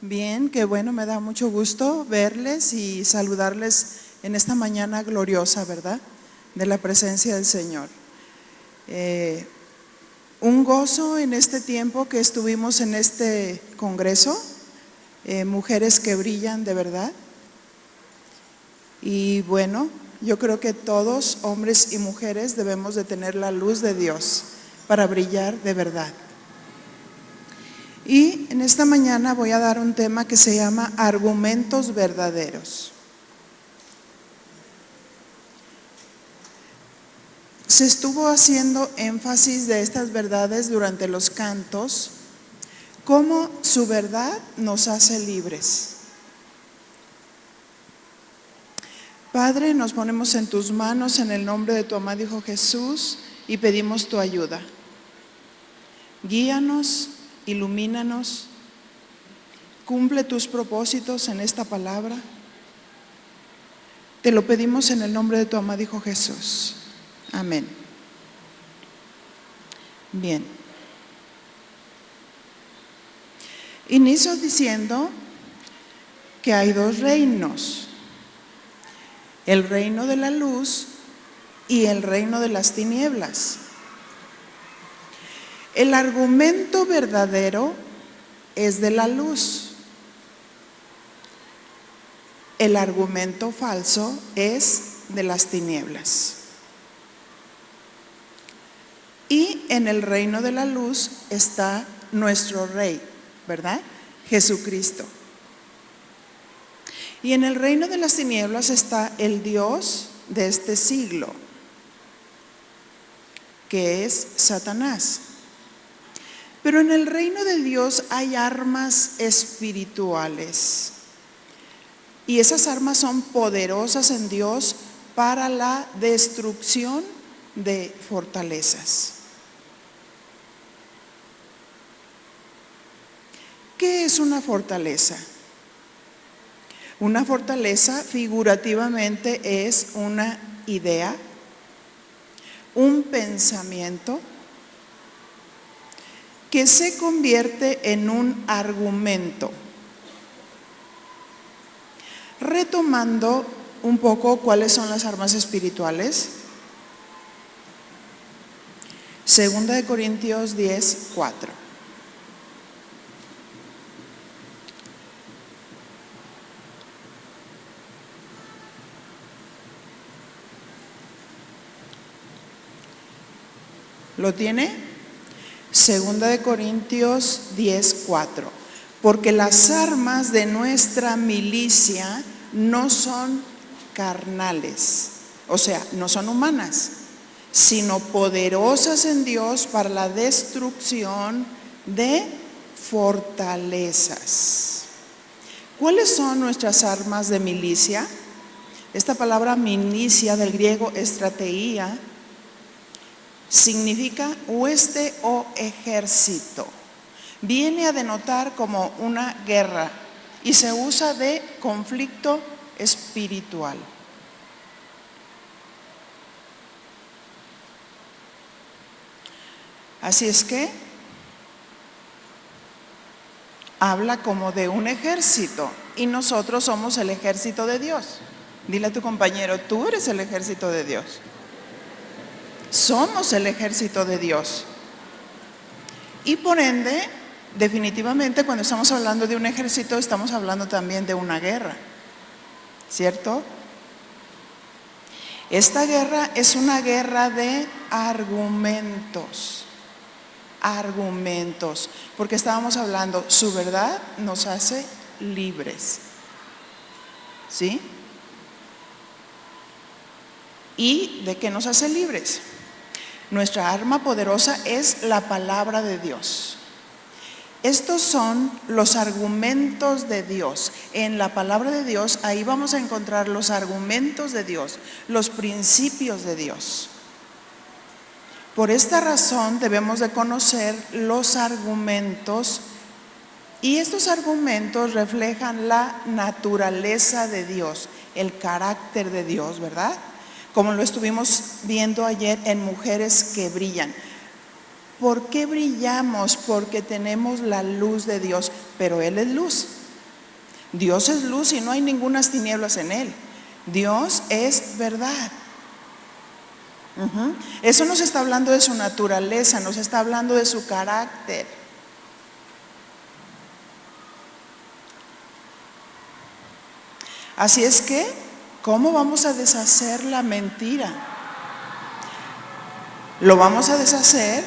Bien, qué bueno, me da mucho gusto verles y saludarles en esta mañana gloriosa, ¿verdad? De la presencia del Señor. Un gozo en este tiempo que estuvimos en este congreso, mujeres que brillan de verdad. Y bueno, yo creo que todos, hombres y mujeres, debemos de tener la luz de Dios para brillar de verdad. Y en esta mañana voy a dar un tema que se llama argumentos verdaderos. Se estuvo haciendo énfasis de estas verdades durante los cantos, cómo su verdad nos hace libres. Padre, nos ponemos en tus manos en el nombre de tu amado Hijo Jesús y pedimos tu ayuda. Guíanos, ilumínanos, cumple tus propósitos en esta palabra. Te lo pedimos en el nombre de tu amado Hijo Jesús. Amén. Bien. Inicio diciendo que hay dos reinos: el reino de la luz y el reino de las tinieblas. El argumento verdadero es de la luz. El argumento falso es de las tinieblas. Y en el reino de la luz está nuestro Rey, ¿verdad? Jesucristo. Y en el reino de las tinieblas está el Dios de este siglo, que es Satanás. Pero en el reino de Dios hay armas espirituales. Y esas armas son poderosas en Dios para la destrucción de fortalezas. ¿Qué es una fortaleza? Una fortaleza figurativamente es una idea, un pensamiento que se convierte en un argumento. Retomando un poco cuáles son las armas espirituales. 2 Corintios 10:4. ¿Lo tiene? 2 Corintios 10:4. Porque las armas de nuestra milicia no son carnales, o sea, no son humanas, sino poderosas en Dios para la destrucción de fortalezas. ¿Cuáles son nuestras armas de milicia? Esta palabra milicia, del griego estrategia, significa hueste o ejército. Viene a denotar como una guerra y se usa de conflicto espiritual. Así es que habla como de un ejército y nosotros somos el ejército de Dios. Dile a tu compañero, tú eres el ejército de Dios. Somos el ejército de Dios. Y por ende, definitivamente cuando estamos hablando de un ejército, estamos hablando también de una guerra, ¿cierto? Esta guerra es una guerra de argumentos, porque estábamos hablando, su verdad nos hace libres, ¿sí? ¿Y de qué nos hace libres? Nuestra arma poderosa es la palabra de Dios. Estos son los argumentos de Dios. En la palabra de Dios, ahí vamos a encontrar los argumentos de Dios, los principios de Dios. Por esta razón debemos de conocer los argumentos, y estos argumentos reflejan la naturaleza de Dios, el carácter de Dios, ¿verdad? Como lo estuvimos viendo ayer en Mujeres que Brillan. ¿Por qué brillamos? Porque tenemos la luz de Dios, pero Él es luz. Dios es luz y no hay ningunas tinieblas en Él. Dios es verdad. Eso nos está hablando de su naturaleza, nos está hablando de su carácter. Así es que, ¿cómo vamos a deshacer la mentira? Lo vamos a deshacer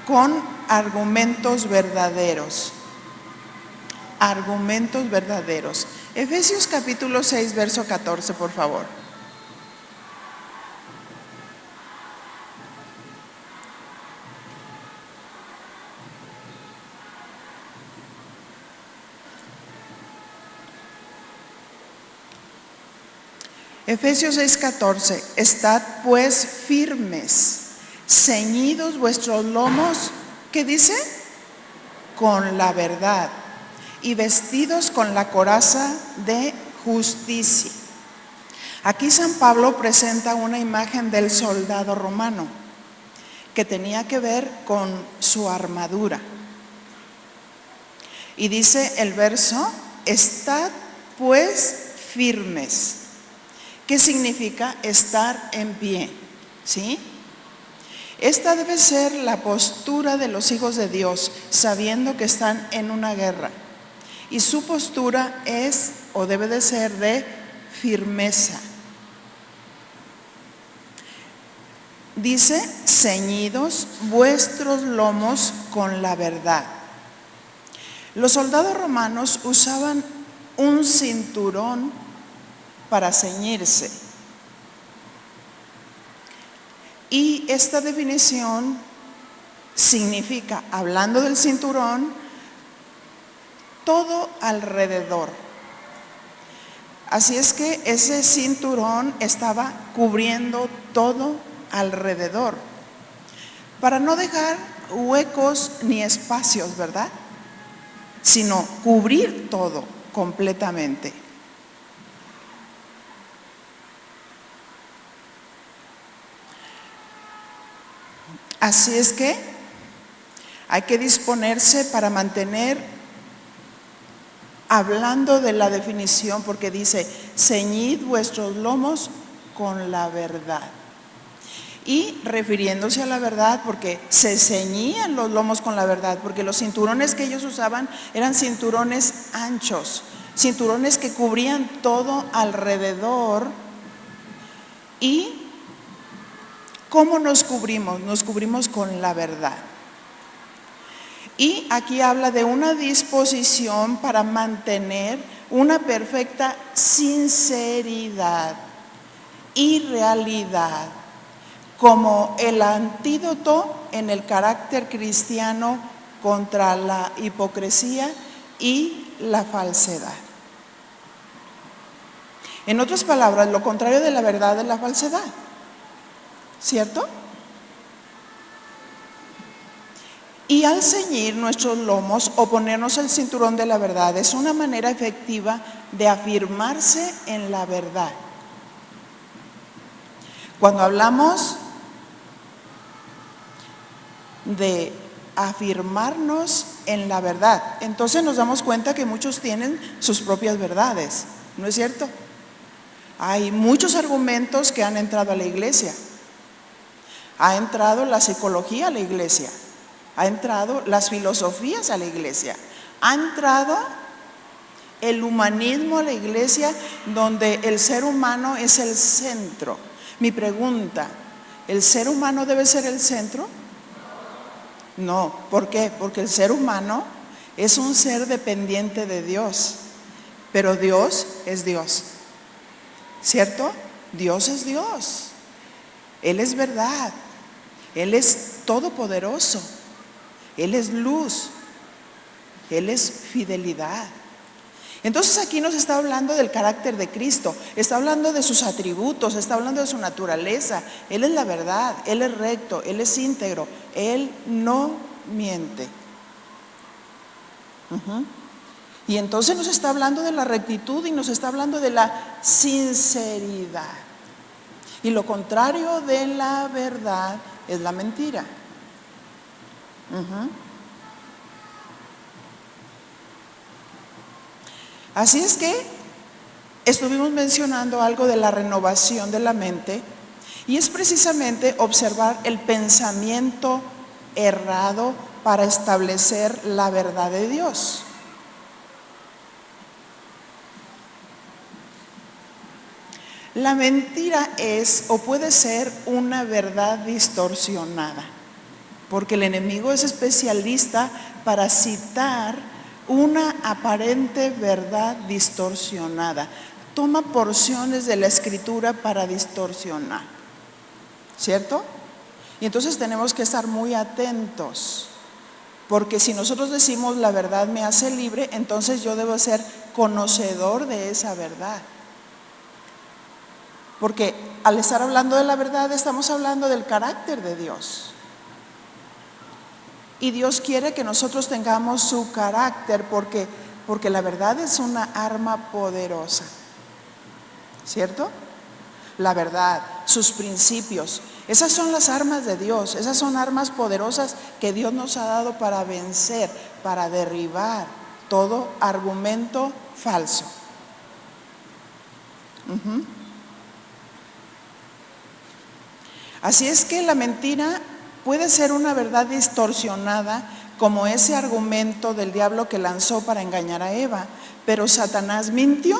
con argumentos verdaderos. Argumentos verdaderos. Efesios capítulo 6, verso 14, por favor. Efesios 6:14, estad pues firmes, ceñidos vuestros lomos, ¿qué dice? Con la verdad, y vestidos con la coraza de justicia. Aquí San Pablo presenta una imagen del soldado romano que tenía que ver con su armadura. Y dice el verso, estad pues firmes. ¿Qué significa estar en pie? ¿Sí? Esta debe ser la postura de los hijos de Dios, sabiendo que están en una guerra. Y su postura es o debe de ser de firmeza. Dice, ceñidos vuestros lomos con la verdad. Los soldados romanos usaban un cinturón para ceñirse. Y esta definición significa, hablando del cinturón, todo alrededor. Así es que ese cinturón estaba cubriendo todo alrededor, para no dejar huecos ni espacios, ¿verdad? Sino cubrir todo completamente. Así es que hay que disponerse para mantener, hablando de la definición, porque dice, ceñid vuestros lomos con la verdad. Y refiriéndose a la verdad, porque se ceñían los lomos con la verdad, porque los cinturones que ellos usaban eran cinturones anchos, cinturones que cubrían todo alrededor. Y ¿cómo nos cubrimos? Nos cubrimos con la verdad. Y aquí habla de una disposición para mantener una perfecta sinceridad y realidad, como el antídoto en el carácter cristiano contra la hipocresía y la falsedad. En otras palabras, lo contrario de la verdad es la falsedad. ¿Cierto? Y al ceñir nuestros lomos o ponernos el cinturón de la verdad es una manera efectiva de afirmarse en la verdad. Cuando hablamos de afirmarnos en la verdad, entonces nos damos cuenta que muchos tienen sus propias verdades, ¿no es cierto? Hay muchos argumentos que han entrado a la iglesia. Ha entrado la psicología a la iglesia, ha entrado las filosofías a la iglesia, ha entrado el humanismo a la iglesia, donde el ser humano es el centro. Mi pregunta, ¿el ser humano debe ser el centro? No, ¿por qué? Porque el ser humano es un ser dependiente de Dios, pero Dios es Dios, ¿cierto? Dios es Dios, Él es verdad. Él es todopoderoso, Él es luz, Él es fidelidad. Entonces aquí nos está hablando del carácter de Cristo, está hablando de sus atributos, está hablando de su naturaleza. Él es la verdad, Él es recto, Él es íntegro, Él no miente. Y entonces nos está hablando de la rectitud y nos está hablando de la sinceridad. Y lo contrario de la verdad es la mentira. Así es que estuvimos mencionando algo de la renovación de la mente, y es precisamente observar el pensamiento errado para establecer la verdad de Dios. La mentira es o puede ser una verdad distorsionada, porque el enemigo es especialista para citar una aparente verdad distorsionada. Toma porciones de la escritura para distorsionar, ¿cierto? Y entonces tenemos que estar muy atentos, porque si nosotros decimos la verdad me hace libre, entonces yo debo ser conocedor de esa verdad. Porque al estar hablando de la verdad estamos hablando del carácter de Dios. Y Dios quiere que nosotros tengamos su carácter porque la verdad es una arma poderosa, ¿cierto? La verdad, sus principios, esas son las armas de Dios, esas son armas poderosas que Dios nos ha dado para vencer, para derribar todo argumento falso. Así es que la mentira puede ser una verdad distorsionada, como ese argumento del diablo que lanzó para engañar a Eva. Pero Satanás mintió.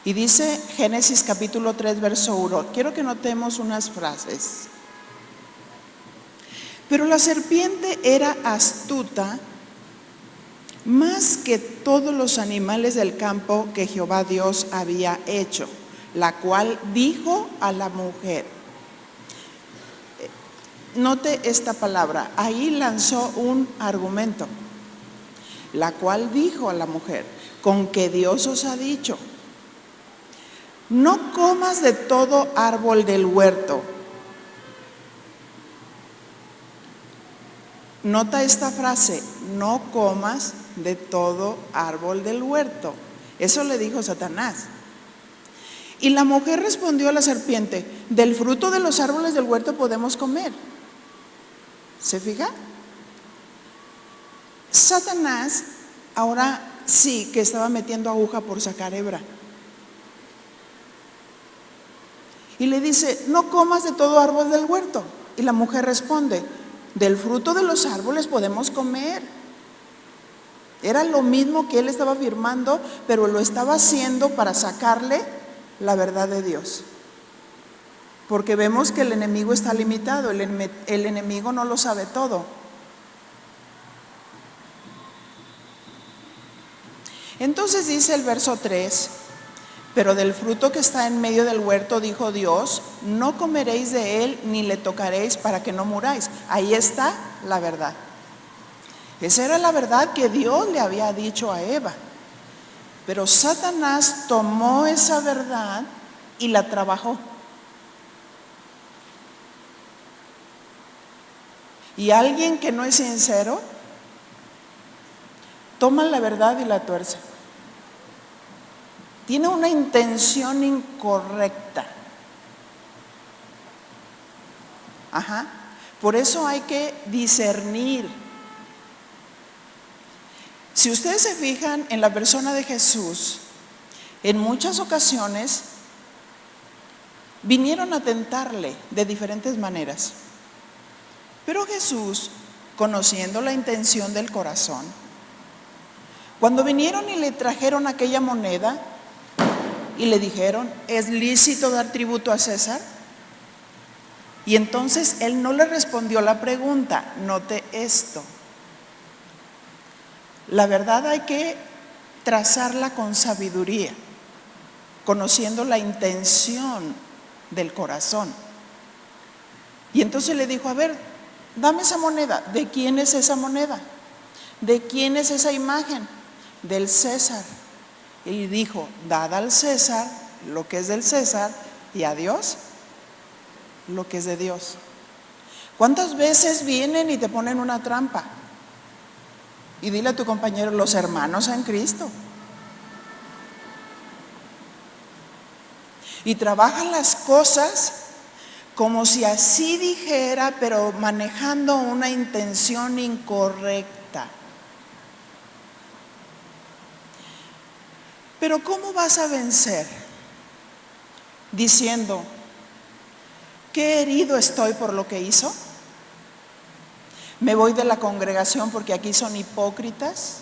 Y dice Génesis capítulo 3, verso 1. Quiero que notemos unas frases. Pero la serpiente era astuta más que todos los animales del campo que Jehová Dios había hecho, la cual dijo a la mujer. Note esta palabra, ahí lanzó un argumento, la cual dijo a la mujer, con que Dios os ha dicho, no comas de todo árbol del huerto. Nota esta frase, no comas de todo árbol del huerto. Eso le dijo Satanás. Y la mujer respondió a la serpiente, del fruto de los árboles del huerto podemos comer. ¿Se fija? Satanás ahora sí que estaba metiendo aguja por sacar hebra. Y le dice, no comas de todo árbol del huerto. Y la mujer responde, del fruto de los árboles podemos comer. Era lo mismo que él estaba afirmando, pero lo estaba haciendo para sacarle la verdad de Dios. Porque vemos que el enemigo está limitado, el enemigo no lo sabe todo. Entonces dice el verso 3, pero del fruto que está en medio del huerto, dijo Dios, no comeréis de él ni le tocaréis para que no muráis. Ahí está la verdad. Esa era la verdad que Dios le había dicho a Eva. Pero Satanás tomó esa verdad y la trabajó. Y alguien que no es sincero, toma la verdad y la tuerce. Tiene una intención incorrecta. Por eso hay que discernir. Si ustedes se fijan en la persona de Jesús, en muchas ocasiones vinieron a tentarle de diferentes maneras. Pero Jesús, conociendo la intención del corazón, cuando vinieron y le trajeron aquella moneda y le dijeron, ¿es lícito dar tributo a César? Y entonces él no le respondió la pregunta. Note esto. La verdad hay que trazarla con sabiduría, conociendo la intención del corazón. Y entonces le dijo, a ver, dame esa moneda. ¿De quién es esa moneda? ¿De quién es esa imagen? Del César. Y dijo, dad al César lo que es del César y a Dios lo que es de Dios. ¿Cuántas veces vienen y te ponen una trampa? Y dile a tu compañero, los hermanos en Cristo. Y trabajan las cosas como si así dijera, pero manejando una intención incorrecta. Pero ¿cómo vas a vencer? Diciendo, ¿qué herido estoy por lo que hizo? ¿Me voy de la congregación porque aquí son hipócritas?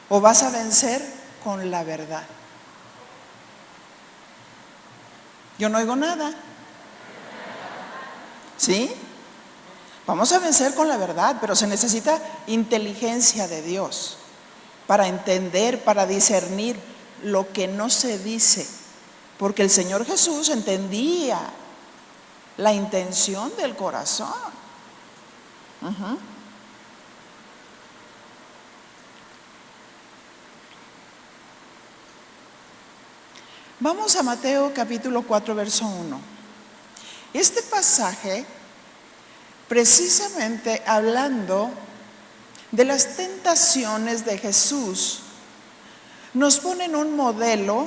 ¿O vas a vencer con la verdad? Yo no oigo nada. ¿Sí? Vamos a vencer con la verdad, pero se necesita inteligencia de Dios para entender, para discernir lo que no se dice. Porque el Señor Jesús entendía la intención del corazón. Vamos a Mateo capítulo 4, verso 1. Este pasaje, precisamente hablando de las tentaciones de Jesús, nos pone en un modelo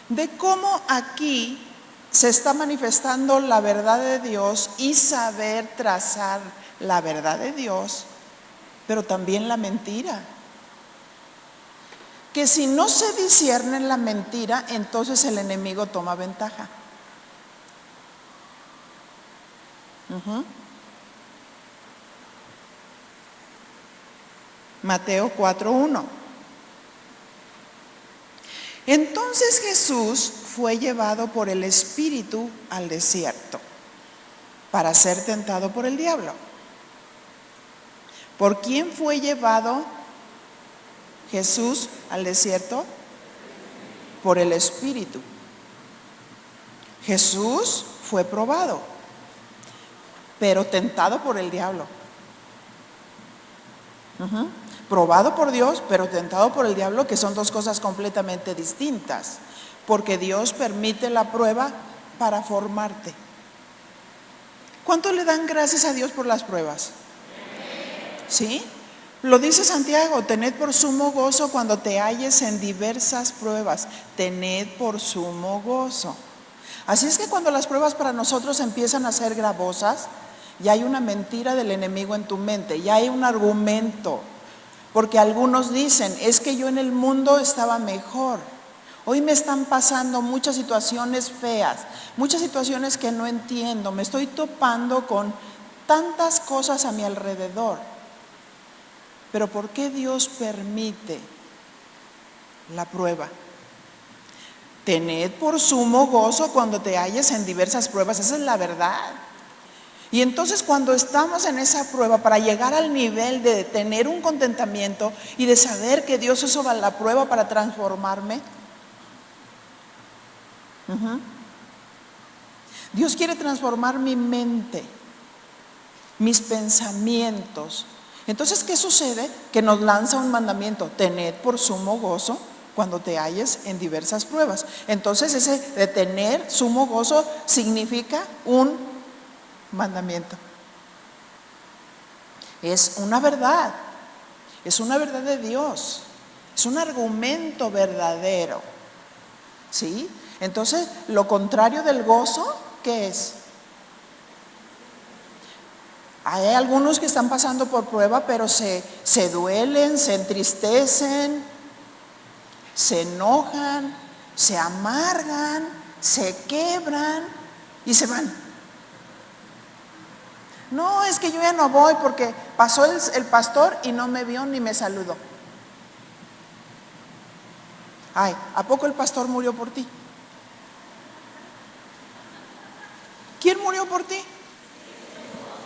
de cómo aquí se está manifestando la verdad de Dios y saber trazar la verdad de Dios, pero también la mentira. Que si no se discierne la mentira, entonces el enemigo toma ventaja. Mateo 4:1. Entonces Jesús fue llevado por el Espíritu al desierto para ser tentado por el diablo. ¿Por quién fue llevado Jesús al desierto? Por el Espíritu. Jesús fue probado, pero tentado por el diablo. Probado por Dios, pero tentado por el diablo, que son dos cosas completamente distintas, porque Dios permite la prueba para formarte. ¿Cuánto le dan gracias a Dios por las pruebas? ¿Sí? Lo dice Santiago, tened por sumo gozo cuando te halles en diversas pruebas, tened por sumo gozo. Así es que cuando las pruebas para nosotros empiezan a ser gravosas, ya hay una mentira del enemigo en tu mente, ya hay un argumento, porque algunos dicen, es que yo en el mundo estaba mejor, hoy me están pasando muchas situaciones feas, muchas situaciones que no entiendo, me estoy topando con tantas cosas a mi alrededor. Pero ¿por qué Dios permite la prueba? Tened por sumo gozo cuando te halles en diversas pruebas, esa es la verdad. Y entonces cuando estamos en esa prueba, para llegar al nivel de tener un contentamiento y de saber que Dios usó la prueba para transformarme, Dios quiere transformar mi mente, mis pensamientos. Entonces, ¿qué sucede? Que nos lanza un mandamiento, tened por sumo gozo cuando te halles en diversas pruebas. Entonces, ese de tener sumo gozo significa un mandamiento. Es una verdad de Dios, es un argumento verdadero, ¿sí? Entonces, lo contrario del gozo, ¿qué es? Hay algunos que están pasando por prueba, pero se duelen, se entristecen, se enojan, se amargan, se quebran y se van. No, es que yo ya no voy porque pasó el pastor y no me vio ni me saludó. Ay, ¿a poco el pastor murió por ti? ¿Quién murió por ti?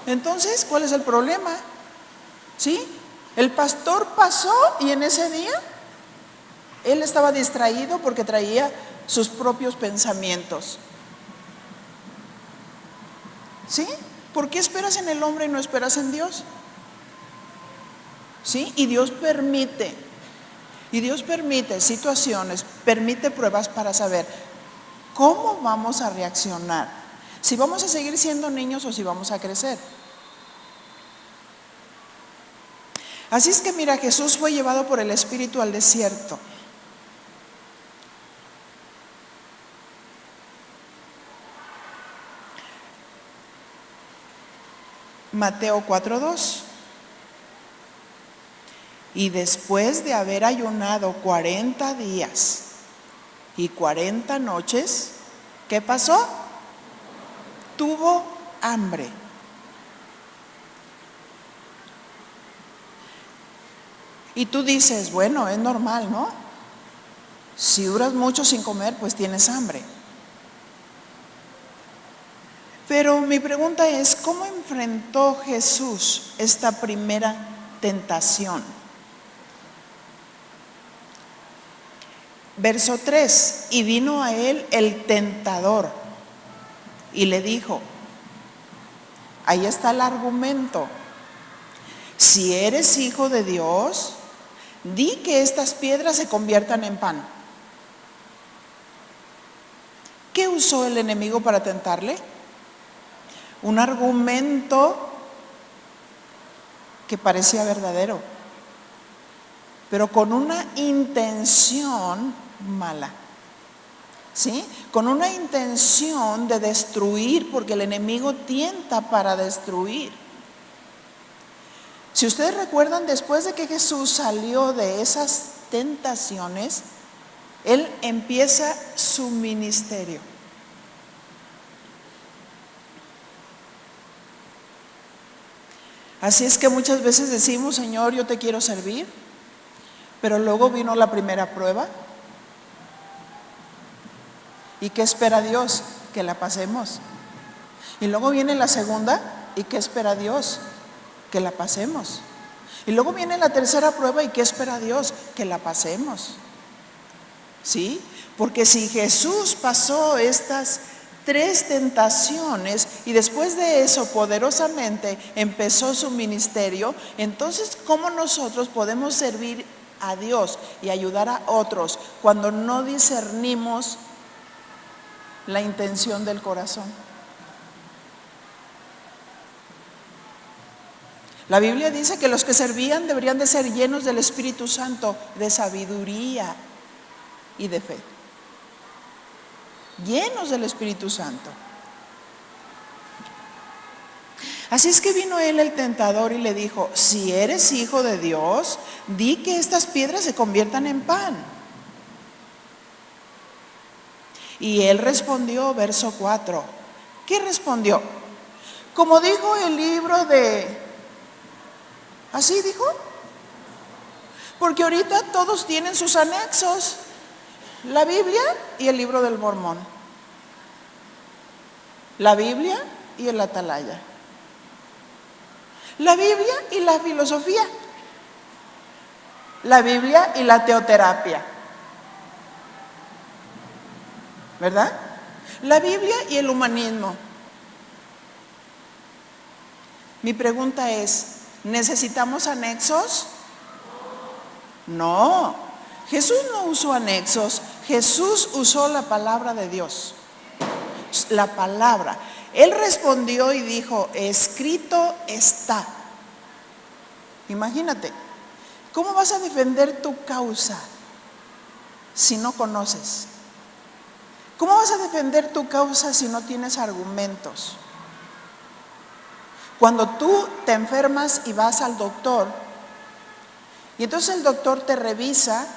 Entonces, ¿cuál es el problema? ¿Sí? El pastor pasó y en ese día él estaba distraído porque traía sus propios pensamientos. ¿Sí? ¿Por qué esperas en el hombre y no esperas en Dios? ¿Sí? Y Dios permite situaciones, permite pruebas para saber cómo vamos a reaccionar, si vamos a seguir siendo niños o si vamos a crecer. Así es que mira, Jesús fue llevado por el Espíritu al desierto. Mateo 4:2. Y después de haber ayunado 40 días y 40 noches, ¿qué pasó? Tuvo hambre. Y tú dices, bueno, es normal, ¿no? Si duras mucho sin comer, pues tienes hambre. Pero mi pregunta es, ¿cómo enfrentó Jesús esta primera tentación? Verso 3, y vino a él el tentador y le dijo, ahí está el argumento, si eres hijo de Dios, di que estas piedras se conviertan en pan. ¿Qué usó el enemigo para tentarle? Un argumento que parecía verdadero, pero con una intención mala, ¿sí? Con una intención de destruir, porque el enemigo tienta para destruir. Si ustedes recuerdan, después de que Jesús salió de esas tentaciones, Él empieza su ministerio. Así es que muchas veces decimos, Señor, yo te quiero servir, pero luego vino la primera prueba. ¿Y qué espera Dios? Que la pasemos. Y luego viene la segunda, ¿y qué espera Dios? Que la pasemos. Y luego viene la tercera prueba, ¿y qué espera Dios? Que la pasemos. ¿Sí? Porque si Jesús pasó estas 3 tentaciones y después de eso poderosamente empezó su ministerio, entonces ¿cómo nosotros podemos servir a Dios y ayudar a otros cuando no discernimos la intención del corazón? La Biblia dice que los que servían deberían de ser llenos del Espíritu Santo, de sabiduría y de fe. Llenos del Espíritu Santo. Así es que vino él el tentador y le dijo, si eres hijo de Dios, di que estas piedras se conviertan en pan. Y él respondió, verso 4. ¿Qué respondió? Como dijo el libro de... ¿Así dijo? Porque ahorita todos tienen sus anexos. La Biblia y el libro del Mormón. La Biblia y el Atalaya. La Biblia y la filosofía. La Biblia y la teoterapia. ¿Verdad? La Biblia y el humanismo. Mi pregunta es, ¿necesitamos anexos? No. Jesús no usó anexos, Jesús usó la palabra de Dios. La palabra. Él respondió y dijo, escrito está. Imagínate, ¿cómo vas a defender tu causa si no conoces? ¿Cómo vas a defender tu causa si no tienes argumentos? Cuando tú te enfermas y vas al doctor, y entonces el doctor te revisa,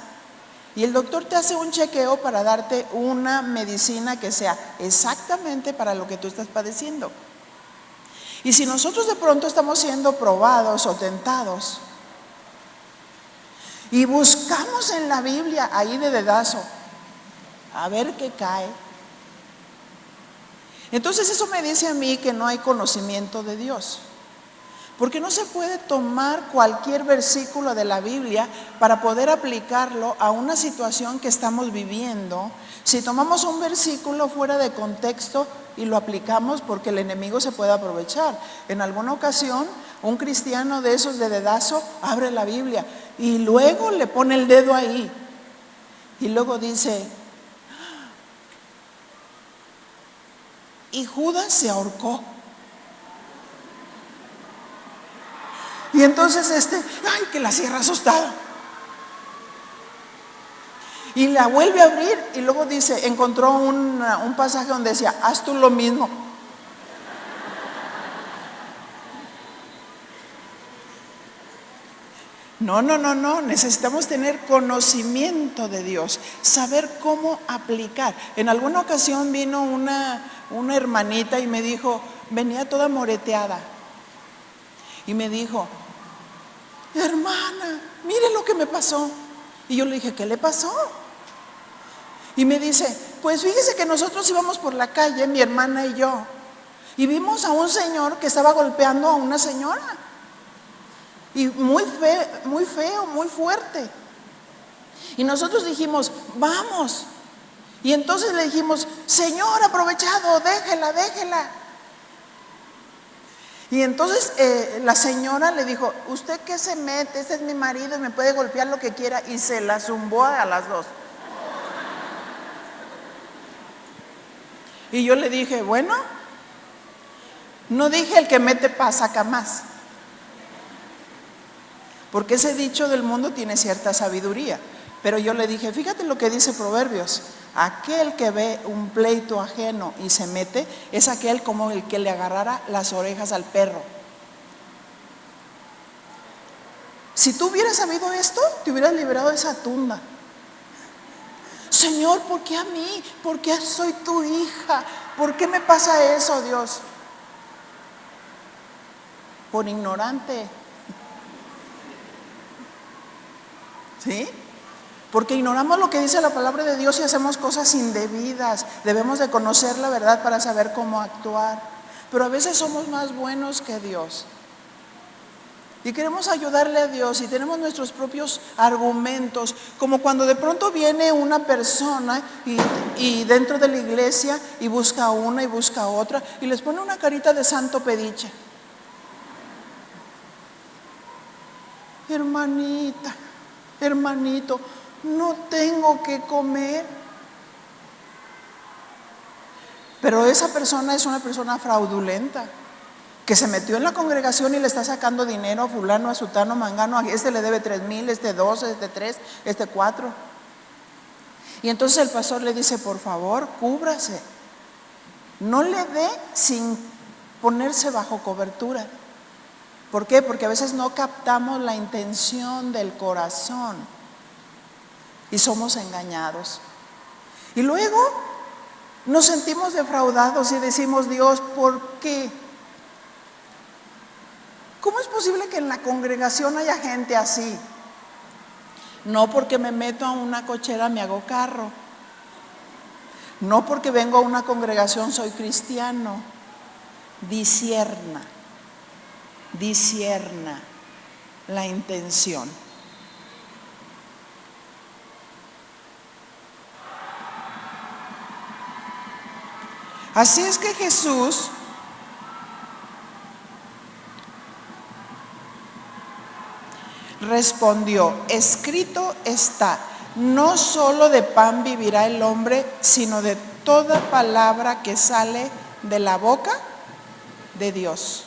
y el doctor te hace un chequeo para darte una medicina que sea exactamente para lo que tú estás padeciendo. Y si nosotros de pronto estamos siendo probados o tentados, y buscamos en la Biblia ahí de dedazo, a ver qué cae, entonces eso me dice a mí que no hay conocimiento de Dios. Porque no se puede tomar cualquier versículo de la Biblia para poder aplicarlo a una situación que estamos viviendo. Si tomamos un versículo fuera de contexto y lo aplicamos, porque el enemigo se puede aprovechar. En alguna ocasión, un cristiano de esos de dedazo abre la Biblia y luego le pone el dedo ahí. Y luego dice, y Judas se ahorcó. Y entonces ay, que la cierra asustado. Y la vuelve a abrir y luego dice, encontró un pasaje donde decía, haz tú lo mismo. No, no, no, no. Necesitamos tener conocimiento de Dios, saber cómo aplicar. En alguna ocasión vino una hermanita y me dijo, venía toda moreteada. Y me dijo, hermana, mire lo que me pasó. Y yo le dije, ¿qué le pasó? Y me dice, pues fíjese que nosotros íbamos por la calle, mi hermana y yo, y vimos a un señor que estaba golpeando a una señora. Y muy feo, muy fuerte. Y nosotros dijimos, vamos. Y entonces le dijimos, señor, aprovechado, déjela. Y entonces la señora le dijo, ¿usted qué se mete? Ese es mi marido y me puede golpear lo que quiera. Y se la zumbó a las dos. Y yo le dije, bueno, no dije el que mete paz saca más. Porque ese dicho del mundo tiene cierta sabiduría. Pero yo le dije, fíjate lo que dice Proverbios. Aquel que ve un pleito ajeno y se mete, es aquel como el que le agarrara las orejas al perro. Si tú hubieras sabido esto, te hubieras librado de esa tumba. Señor, ¿por qué a mí? ¿Por qué soy tu hija? ¿Por qué me pasa eso, Dios? Por ignorante. ¿Sí? Porque ignoramos lo que dice la palabra de Dios y hacemos cosas indebidas. Debemos de conocer la verdad para saber cómo actuar. Pero a veces somos más buenos que Dios. Y queremos ayudarle a Dios y tenemos nuestros propios argumentos. Como cuando de pronto viene una persona y dentro de la iglesia y busca a una y busca a otra y les pone una carita de santo pediche. Hermanita, hermanito, no tengo que comer. Pero esa persona es una persona fraudulenta, que se metió en la congregación y le está sacando dinero a fulano, a sutano, mangano, a este le debe 3,000, este 2, este 3, este 4. Y entonces el pastor le dice, por favor, cúbrase. No le dé sin ponerse bajo cobertura. ¿Por qué? Porque a veces no captamos la intención del corazón y somos engañados. Y luego nos sentimos defraudados y decimos, Dios, ¿por qué? ¿Cómo es posible que en la congregación haya gente así? No porque me meto a una cochera me hago carro. No porque vengo a una congregación soy cristiano. Discierna la intención. Así es que Jesús respondió, escrito está, no solo de pan vivirá el hombre, sino de toda palabra que sale de la boca de Dios.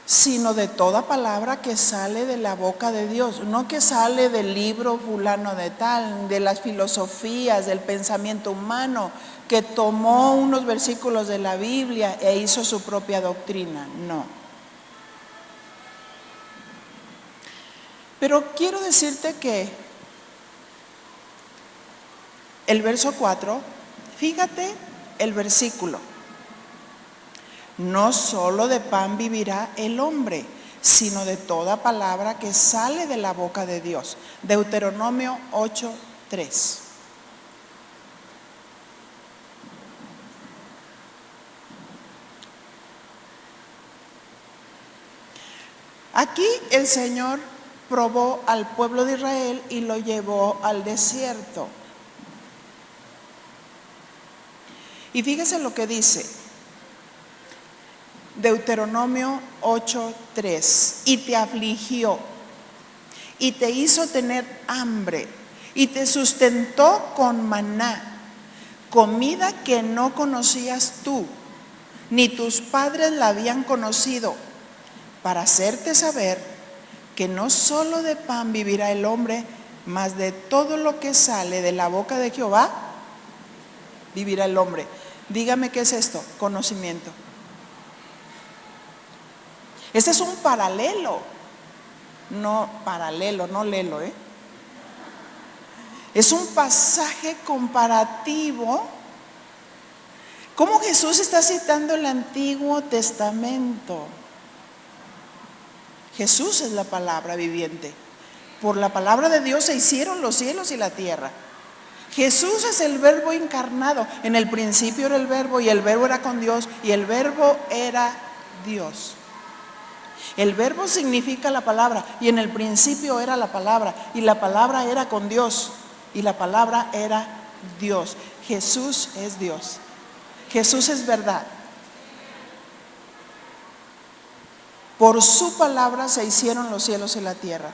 Sino de toda palabra que sale de la boca de Dios, no que sale del libro fulano de tal, de las filosofías, del pensamiento humano, que tomó unos versículos de la Biblia e hizo su propia doctrina, no. Pero quiero decirte que el verso 4, fíjate el versículo. No solo de pan vivirá el hombre, sino de toda palabra que sale de la boca de Dios. Deuteronomio 8:3. Aquí el Señor probó al pueblo de Israel y lo llevó al desierto. Y fíjese lo que dice Deuteronomio 8:3. Y te afligió y te hizo tener hambre y te sustentó con maná, comida que no conocías tú, ni tus padres la habían conocido, para hacerte saber que no solo de pan vivirá el hombre, mas de todo lo que sale de la boca de Jehová vivirá el hombre. Dígame, ¿qué es esto? Conocimiento. Este es un paralelo, no lelo, Es un pasaje comparativo. ¿Cómo Jesús está citando el Antiguo Testamento? Jesús es la palabra viviente. Por la palabra de Dios se hicieron los cielos y la tierra. Jesús es el Verbo encarnado. En el principio era el Verbo, y el Verbo era con Dios, y el Verbo era Dios. El Verbo significa la palabra, y en el principio era la palabra, y la palabra era con Dios, y la palabra era Dios. Jesús es Dios. Jesús es verdad. Por su palabra se hicieron los cielos y la tierra.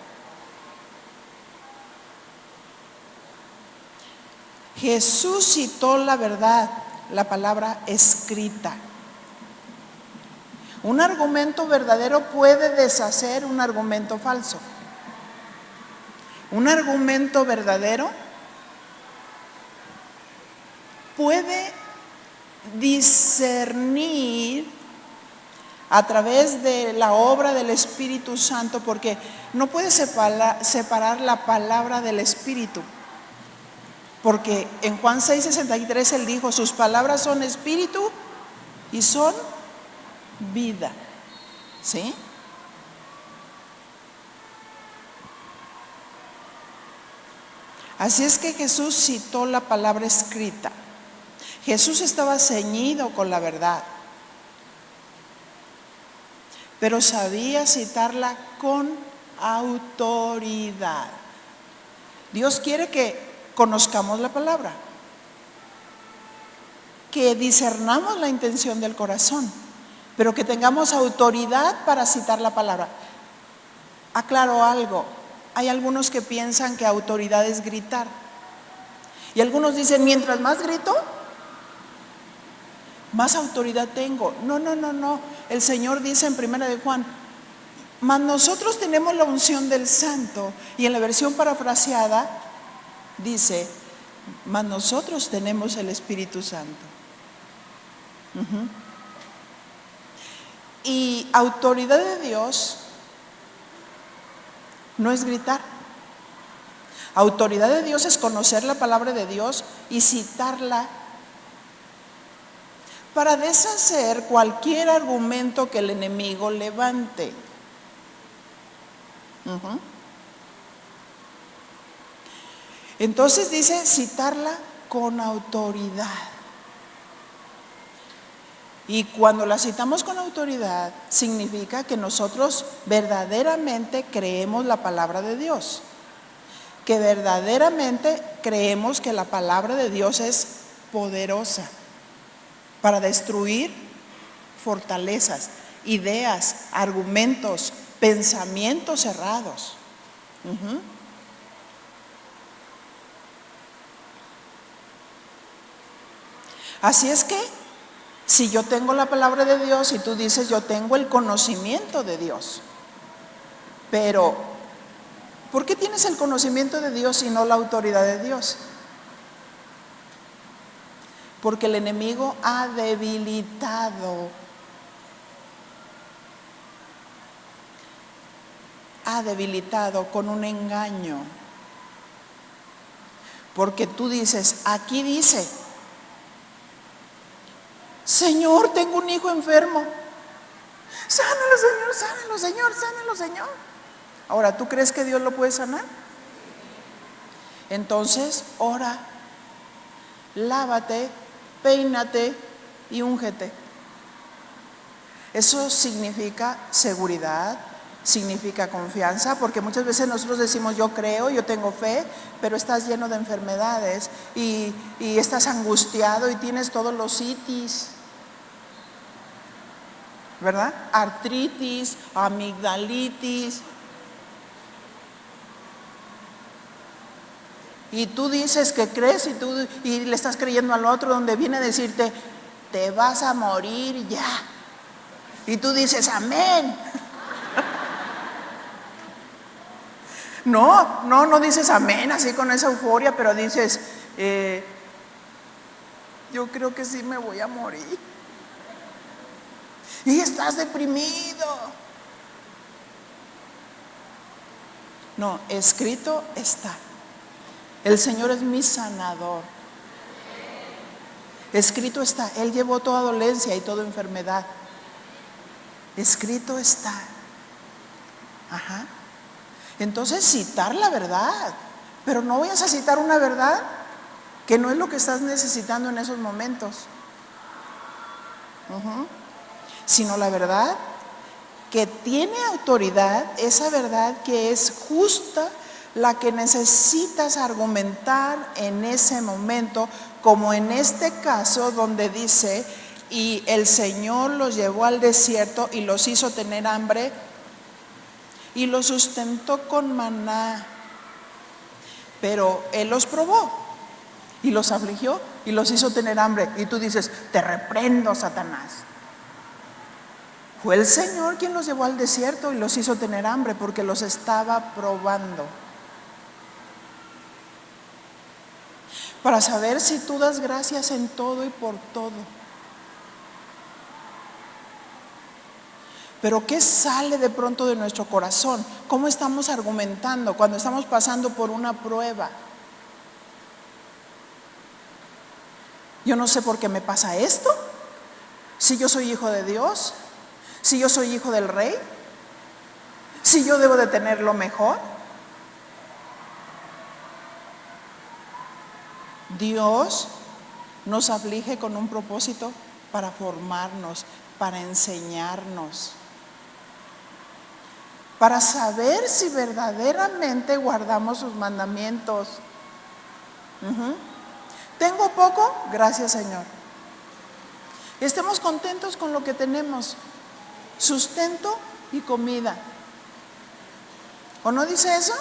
Jesús citó la verdad, la palabra escrita. Un argumento verdadero puede deshacer un argumento falso. Un argumento verdadero puede discernir a través de la obra del Espíritu Santo, porque no puede separar la palabra del Espíritu. Porque en Juan 6:63 Él dijo, sus palabras son espíritu y son vida. ¿Sí? Así es que Jesús citó la palabra escrita. Jesús estaba ceñido con la verdad, pero sabía citarla con autoridad. Dios quiere que conozcamos la palabra, que discernamos la intención del corazón, pero que tengamos autoridad para citar la palabra. Aclaro algo, hay algunos que piensan que autoridad es gritar, y algunos dicen, mientras más grito, más autoridad tengo. No. El Señor dice en 1 de Juan, mas nosotros tenemos la unción del Santo, y en la versión parafraseada dice, mas nosotros tenemos el Espíritu Santo. Y autoridad de Dios no es gritar. Autoridad de Dios es conocer la palabra de Dios y citarla para deshacer cualquier argumento que el enemigo levante. Entonces dice citarla con autoridad. Y cuando la citamos con autoridad, significa que nosotros verdaderamente creemos la palabra de Dios. Que verdaderamente creemos que la palabra de Dios es poderosa para destruir fortalezas, ideas, argumentos, pensamientos cerrados. Así es que si yo tengo la palabra de Dios y tú dices yo tengo el conocimiento de Dios, pero ¿por qué tienes el conocimiento de Dios y no la autoridad de Dios? Porque el enemigo ha debilitado con un engaño. Porque tú dices, aquí dice, Señor, tengo un hijo enfermo. Sánalo, Señor, sánalo, Señor, sánalo, Señor. Ahora, ¿tú crees que Dios lo puede sanar? Entonces, ora, lávate, peínate y úngete. Eso significa seguridad, significa confianza, porque muchas veces nosotros decimos yo creo, yo tengo fe, pero estás lleno de enfermedades y estás angustiado y tienes todos los itis, ¿verdad? Artritis, amigdalitis. Y tú dices que crees y le estás creyendo al otro, donde viene a decirte, te vas a morir ya. Y tú dices, amén. No dices amén así con esa euforia, pero dices, yo creo que sí me voy a morir. Y estás deprimido. No, escrito está. El Señor es mi sanador. Escrito está. Él llevó toda dolencia y toda enfermedad. Escrito está. Ajá. Entonces citar la verdad. Pero no vayas a citar una verdad que no es lo que estás necesitando en esos momentos. Sino la verdad que tiene autoridad, esa verdad que es justa, la que necesitas argumentar en ese momento, como en este caso donde dice, y el Señor los llevó al desierto y los hizo tener hambre y los sustentó con maná, pero Él los probó y los afligió y los hizo tener hambre. Y tú dices, te reprendo, Satanás. Fue el Señor quien los llevó al desierto y los hizo tener hambre porque los estaba probando. Para saber si tú das gracias en todo y por todo. Pero ¿qué sale de pronto de nuestro corazón? ¿Cómo estamos argumentando cuando estamos pasando por una prueba? Yo no sé por qué me pasa esto. Si yo soy hijo de Dios, si yo soy hijo del Rey, si yo debo de tener lo mejor. Dios nos aflige con un propósito para formarnos, para enseñarnos, para saber si verdaderamente guardamos sus mandamientos. ¿Tengo poco? Gracias, Señor. Estemos contentos con lo que tenemos. Sustento y comida. ¿O no dice eso?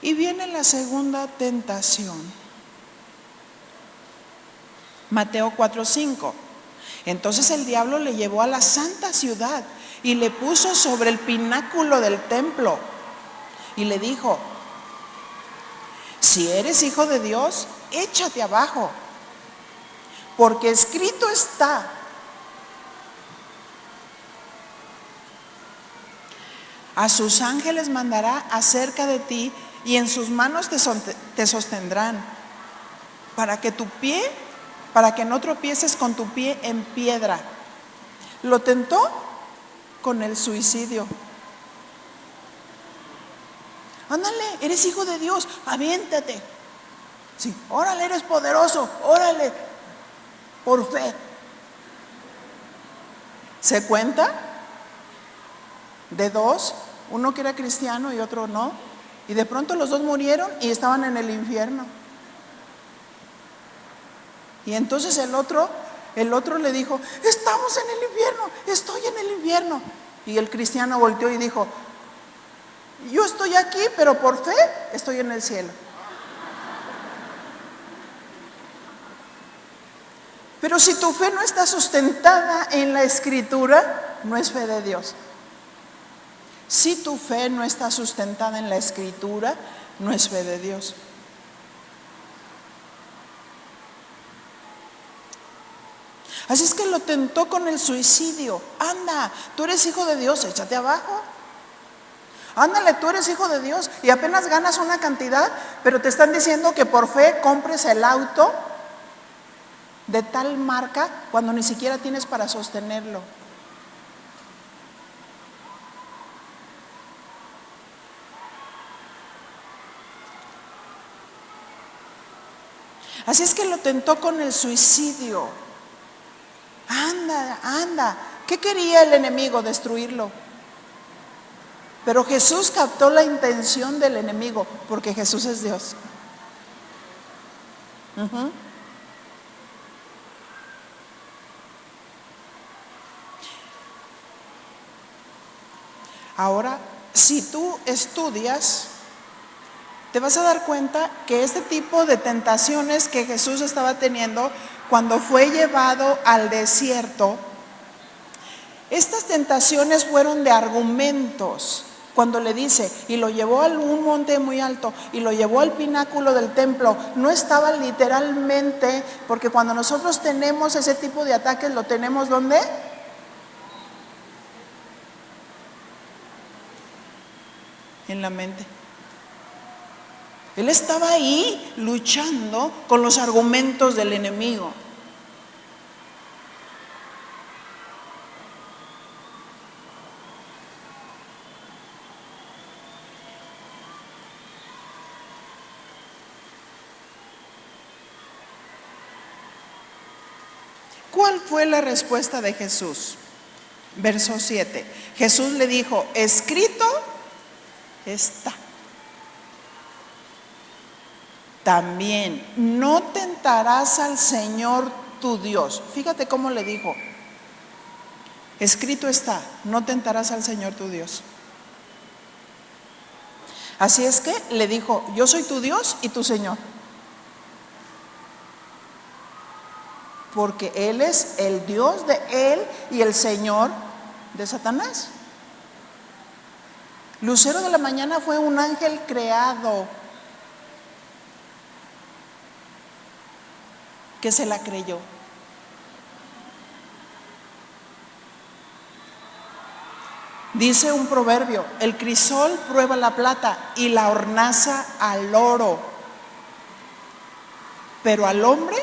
Y viene la segunda tentación. Mateo 4:5. Entonces el diablo le llevó a la santa ciudad y le puso sobre el pináculo del templo y le dijo: si eres hijo de Dios, échate abajo, porque escrito está: a sus ángeles mandará acerca de ti y en sus manos te sostendrán, para que no tropieces con tu pie en piedra. Lo tentó con el suicidio. Ándale, eres hijo de Dios, aviéntate. Sí, órale, eres poderoso, órale, por fe. ¿Se cuenta? De dos, uno que era cristiano y otro no. Y de pronto los dos murieron y estaban en el infierno. Y entonces el otro le dijo: estamos en el infierno, estoy en el infierno. Y el cristiano volteó y dijo: yo estoy aquí, pero por fe estoy en el cielo. Pero si tu fe no está sustentada en la Escritura, no es fe de Dios. Si tu fe no está sustentada en la Escritura, no es fe de Dios. Así es que lo tentó con el suicidio. Anda, tú eres hijo de Dios, échate abajo. Ándale, tú eres hijo de Dios y apenas ganas una cantidad, pero te están diciendo que por fe compres el auto de tal marca cuando ni siquiera tienes para sostenerlo. Así es que lo tentó con el suicidio. Anda. ¿Qué quería el enemigo? Destruirlo. Pero Jesús captó la intención del enemigo, porque Jesús es Dios. Ahora, si tú estudias, te vas a dar cuenta que este tipo de tentaciones que Jesús estaba teniendo cuando fue llevado al desierto, estas tentaciones fueron de argumentos. Cuando le dice, y lo llevó a un monte muy alto, y lo llevó al pináculo del templo, no estaba literalmente, porque cuando nosotros tenemos ese tipo de ataques, lo tenemos ¿dónde? En la mente. Él estaba ahí luchando con los argumentos del enemigo. ¿Cuál fue la respuesta de Jesús? Verso 7. Jesús le dijo, escrito está. También, no tentarás al Señor tu Dios. Fíjate cómo le dijo. Escrito está, no tentarás al Señor tu Dios. Así es que le dijo, yo soy tu Dios y tu Señor. Porque Él es el Dios de él y el Señor de Satanás. Lucero de la mañana fue un ángel creado que se la creyó. Dice un proverbio, el crisol prueba la plata y la hornaza al oro, pero al hombre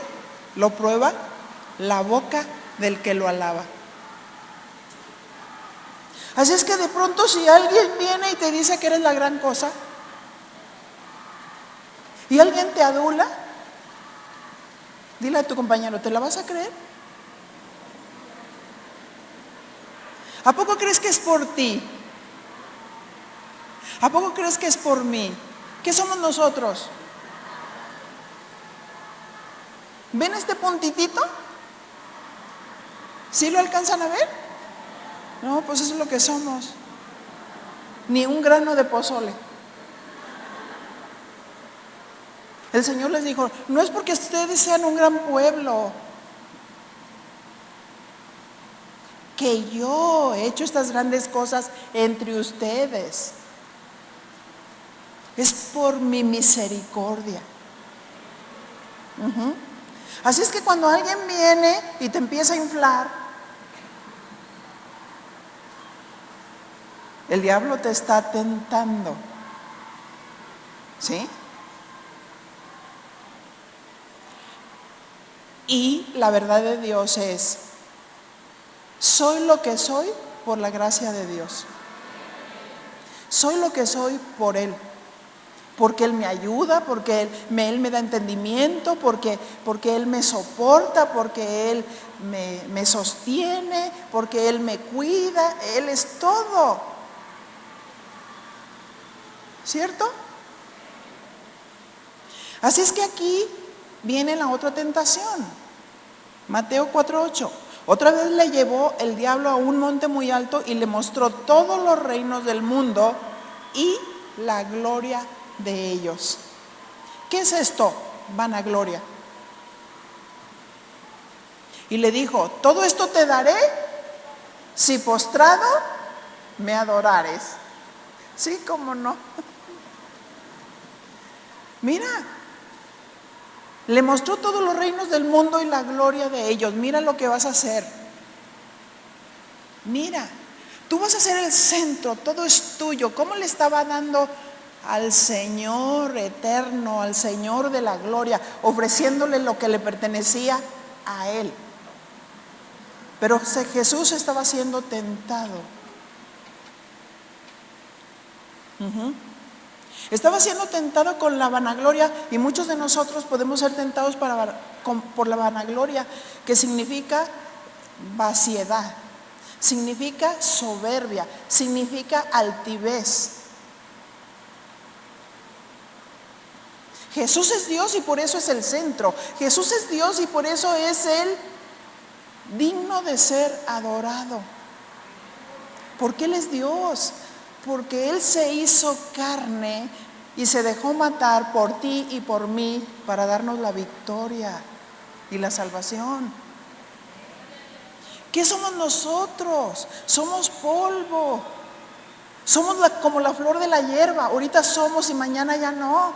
lo prueba la boca del que lo alaba. Así es que de pronto si alguien viene y te dice que eres la gran cosa, y alguien te adula, dile a tu compañero, ¿te la vas a creer? ¿A poco crees que es por ti? ¿A poco crees que es por mí? ¿Qué somos nosotros? ¿Ven este puntitito? ¿Sí lo alcanzan a ver? No, pues eso es lo que somos. Ni un grano de pozole. El Señor les dijo, no es porque ustedes sean un gran pueblo, que yo he hecho estas grandes cosas entre ustedes. Es por mi misericordia. Así es que cuando alguien viene y te empieza a inflar, el diablo te está tentando. ¿Sí? Y la verdad de Dios es, soy lo que soy por la gracia de Dios. Soy lo que soy por Él. Porque Él me ayuda, porque Él me da entendimiento, porque Él me soporta, porque Él me sostiene, porque Él me cuida. Él es todo. ¿Cierto? Así es que aquí viene la otra tentación. Mateo 4:8. Otra vez le llevó el diablo a un monte muy alto y le mostró todos los reinos del mundo y la gloria de ellos. ¿Qué es esto? Vanagloria. Y le dijo, todo esto te daré si postrado me adorares. Sí, cómo no. Mira, le mostró todos los reinos del mundo y la gloria de ellos. Mira lo que vas a hacer. Mira, tú vas a ser el centro, todo es tuyo. ¿Cómo le estaba dando al Señor eterno, al Señor de la gloria, ofreciéndole lo que le pertenecía a Él? Pero Jesús estaba siendo tentado. Estaba siendo tentado con la vanagloria, y muchos de nosotros podemos ser tentados por la vanagloria, que significa vaciedad, significa soberbia, significa altivez. Jesús es Dios y por eso es el centro. Jesús es Dios y por eso es Él digno de ser adorado. Porque Él es Dios. Porque Él se hizo carne y se dejó matar por ti y por mí para darnos la victoria y la salvación. ¿Qué somos nosotros? Somos polvo. Somos como la flor de la hierba. Ahorita somos y mañana ya no.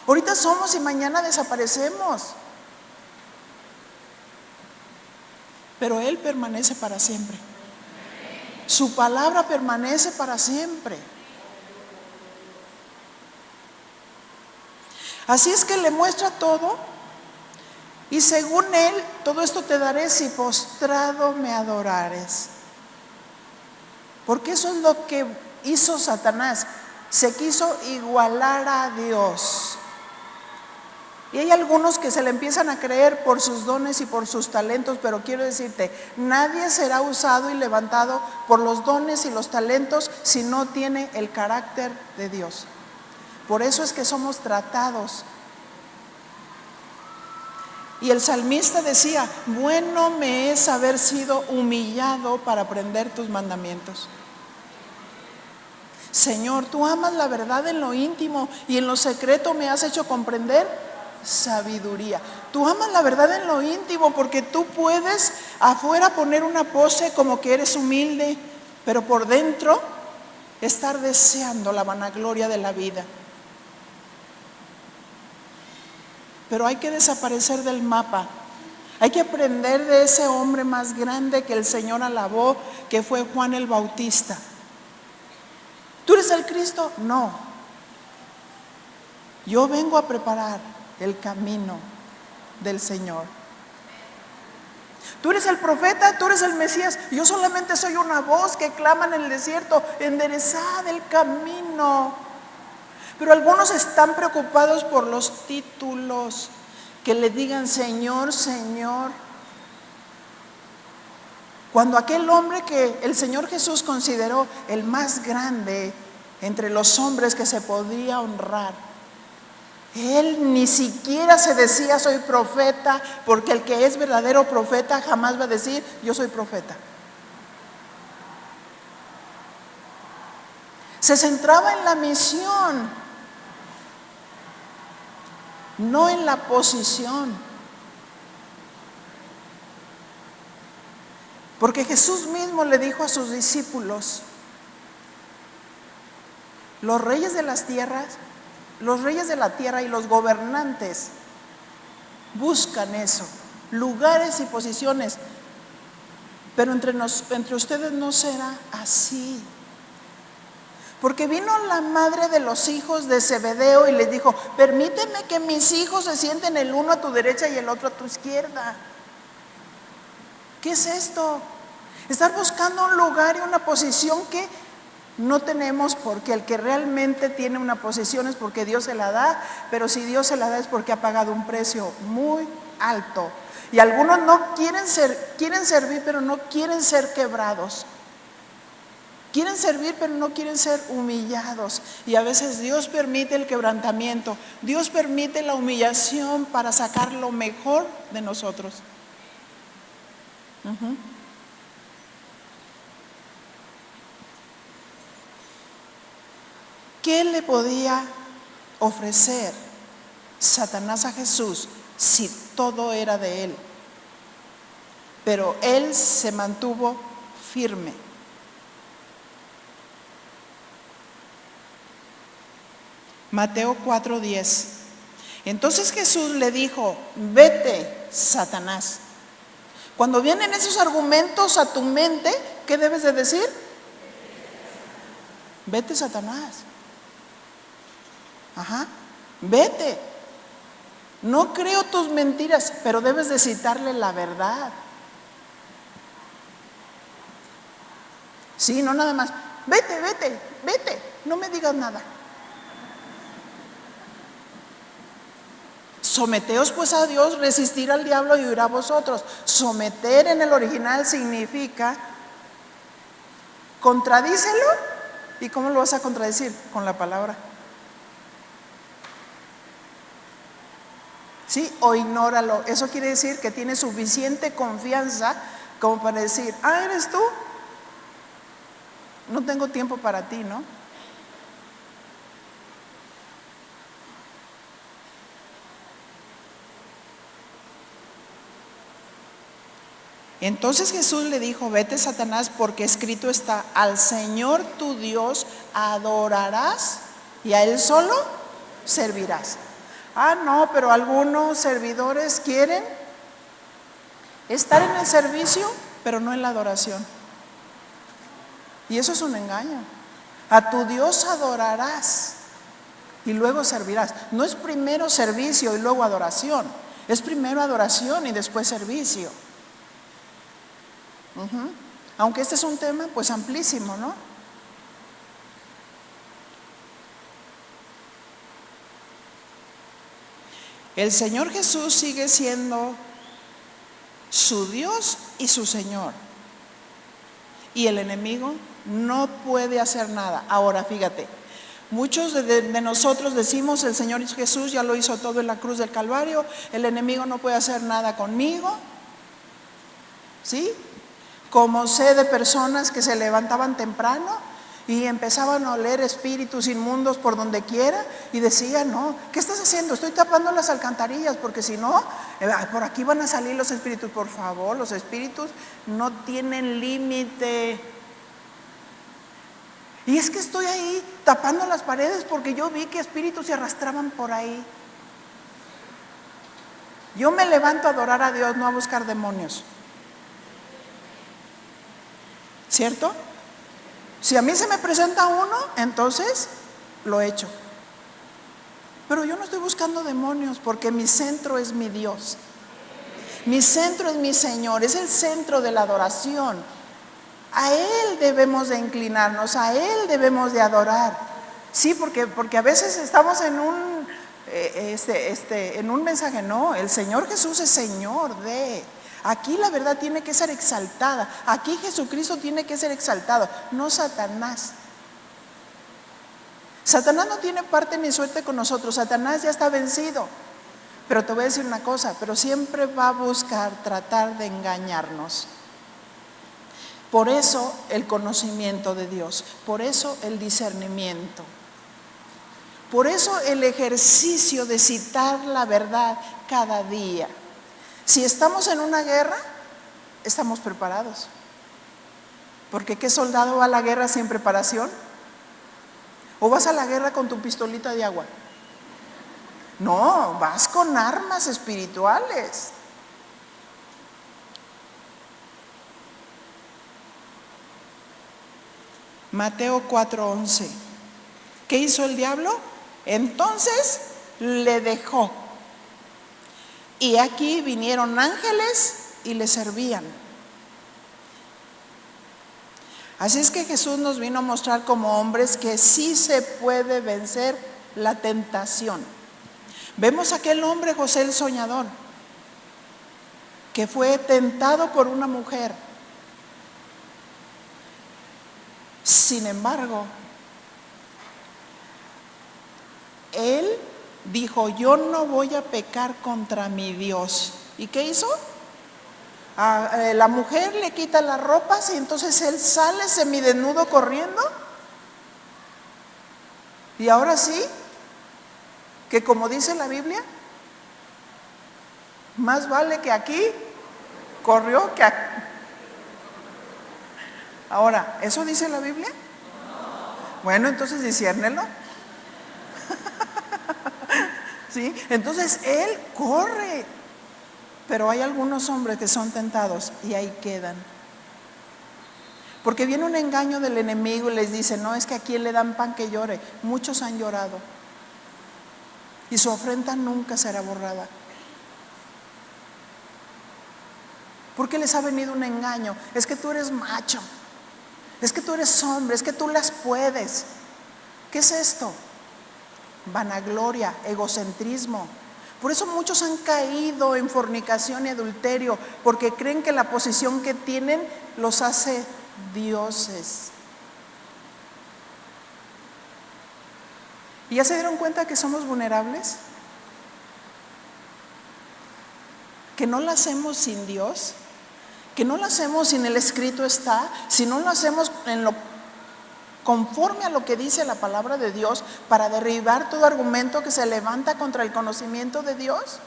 Ahorita somos y mañana desaparecemos. Pero Él permanece para siempre. Su palabra permanece para siempre. Así es que le muestra todo. Y según Él, todo esto te daré si postrado me adorares. Porque eso es lo que hizo Satanás. Se quiso igualar a Dios. Y hay algunos que se le empiezan a creer por sus dones y por sus talentos, pero quiero decirte, nadie será usado y levantado por los dones y los talentos si no tiene el carácter de Dios. Por eso es que somos tratados. Y el salmista decía, bueno me es haber sido humillado para aprender tus mandamientos. Señor, tú amas la verdad en lo íntimo y en lo secreto me has hecho comprender sabiduría. Tú amas la verdad en lo íntimo porque tú puedes afuera poner una pose como que eres humilde, pero por dentro estar deseando la vanagloria de la vida. Pero hay que desaparecer del mapa. Hay que aprender de ese hombre más grande que el Señor alabó, que fue Juan el Bautista. ¿Tú eres el Cristo? No. Yo vengo a preparar el camino del Señor. ¿Tú eres el profeta? ¿Tú eres el Mesías? Yo solamente soy una voz que clama en el desierto, enderezad el camino. Pero algunos están preocupados por los títulos, que le digan Señor, Señor. Cuando aquel hombre que el Señor Jesús consideró el más grande entre los hombres que se podía honrar, él ni siquiera se decía soy profeta, porque el que es verdadero profeta jamás va a decir yo soy profeta. Se centraba en la misión, no en la posición. Porque Jesús mismo le dijo a sus discípulos, los reyes de las tierras, los reyes de la tierra y los gobernantes buscan eso, lugares y posiciones, pero entre ustedes no será así. Porque vino la madre de los hijos de Zebedeo y les dijo, permíteme que mis hijos se sienten el uno a tu derecha y el otro a tu izquierda. ¿Qué es esto? Estar buscando un lugar y una posición que no tenemos, porque el que realmente tiene una posición es porque Dios se la da, pero si Dios se la da es porque ha pagado un precio muy alto. Y algunos no quieren servir, pero no quieren ser quebrados. Quieren servir, pero no quieren ser humillados. Y a veces Dios permite el quebrantamiento, Dios permite la humillación para sacar lo mejor de nosotros. ¿Qué le podía ofrecer Satanás a Jesús si todo era de él? Pero él se mantuvo firme. Mateo 4:10. Entonces Jesús le dijo, vete, Satanás. Cuando vienen esos argumentos a tu mente, ¿qué debes de decir? Vete, Satanás. Vete. No creo tus mentiras, pero debes de citarle la verdad. Sí, no nada más. Vete, vete, vete. No me digas nada. Someteos pues a Dios, resistir al diablo y huirá a vosotros. Someter en el original significa contradícelo. ¿Y cómo lo vas a contradecir? Con la palabra. ¿Sí? O ignóralo. Eso quiere decir que tiene suficiente confianza como para decir, ¿eres tú? No tengo tiempo para ti, ¿no? Entonces Jesús le dijo: vete, Satanás, porque escrito está: al Señor tu Dios adorarás y a Él solo servirás. No, pero algunos servidores quieren estar en el servicio, pero no en la adoración. Y eso es un engaño. A tu Dios adorarás y luego servirás. No es primero servicio y luego adoración. Es primero adoración y después servicio. Aunque este es un tema pues amplísimo, ¿no? El Señor Jesús sigue siendo su Dios y su Señor. Y el enemigo no puede hacer nada. Ahora fíjate, muchos de nosotros decimos: el Señor Jesús ya lo hizo todo en la cruz del Calvario, el enemigo no puede hacer nada conmigo. ¿Sí? Como sé de personas que se levantaban temprano y empezaban a oler espíritus inmundos por donde quiera y decían: no, ¿qué estás haciendo? Estoy tapando las alcantarillas porque si no, por aquí van a salir los espíritus. Por favor, los espíritus no tienen límite. Y es que estoy ahí tapando las paredes porque yo vi que espíritus se arrastraban por ahí. Yo me levanto a adorar a Dios, no a buscar demonios. ¿Cierto? Si a mí se me presenta uno, entonces lo echo. Pero yo no estoy buscando demonios, porque mi centro es mi Dios. Mi centro es mi Señor, es el centro de la adoración. A Él debemos de inclinarnos, a Él debemos de adorar. Sí, porque a veces estamos en un mensaje: no, el Señor Jesús es Señor de... Aquí la verdad tiene que ser exaltada. Aquí Jesucristo tiene que ser exaltado, no Satanás. Satanás no tiene parte ni suerte con nosotros. Satanás ya está vencido. Pero te voy a decir una cosa: pero siempre va a buscar tratar de engañarnos. Por eso el conocimiento de Dios, por eso el discernimiento, por eso el ejercicio de citar la verdad cada día. Si estamos en una guerra, estamos preparados. Porque ¿qué soldado va a la guerra sin preparación? ¿O vas a la guerra con tu pistolita de agua? No, vas con armas espirituales. Mateo 4:11. ¿Qué hizo el diablo? Entonces le dejó. Y aquí vinieron ángeles y le servían. Así es que Jesús nos vino a mostrar como hombres que sí se puede vencer la tentación. Vemos a aquel hombre, José el soñador, que fue tentado por una mujer. Sin embargo, él dijo: yo no voy a pecar contra mi Dios. ¿Y qué hizo? La mujer le quita las ropas y entonces él sale semidesnudo corriendo. Y ahora sí, que como dice la Biblia, más vale que aquí corrió que aquí. Ahora, ¿eso dice la Biblia? Bueno, entonces disciérnelo. ¿Sí? Entonces él corre. Pero hay algunos hombres que son tentados y ahí quedan. Porque viene un engaño del enemigo y les dice: no, es que a quien le dan pan que llore. Muchos han llorado y su ofrenda nunca será borrada. Porque les ha venido un engaño: es que tú eres macho, es que tú eres hombre, es que tú las puedes. ¿Qué es esto? Vanagloria, egocentrismo. Por eso muchos han caído en fornicación y adulterio, porque creen que la posición que tienen los hace dioses. ¿Y ya se dieron cuenta que somos vulnerables? Que no lo hacemos sin Dios, que no lo hacemos sin el escrito está, si no lo hacemos conforme a lo que dice la palabra de Dios, para derribar todo argumento que se levanta contra el conocimiento de Dios.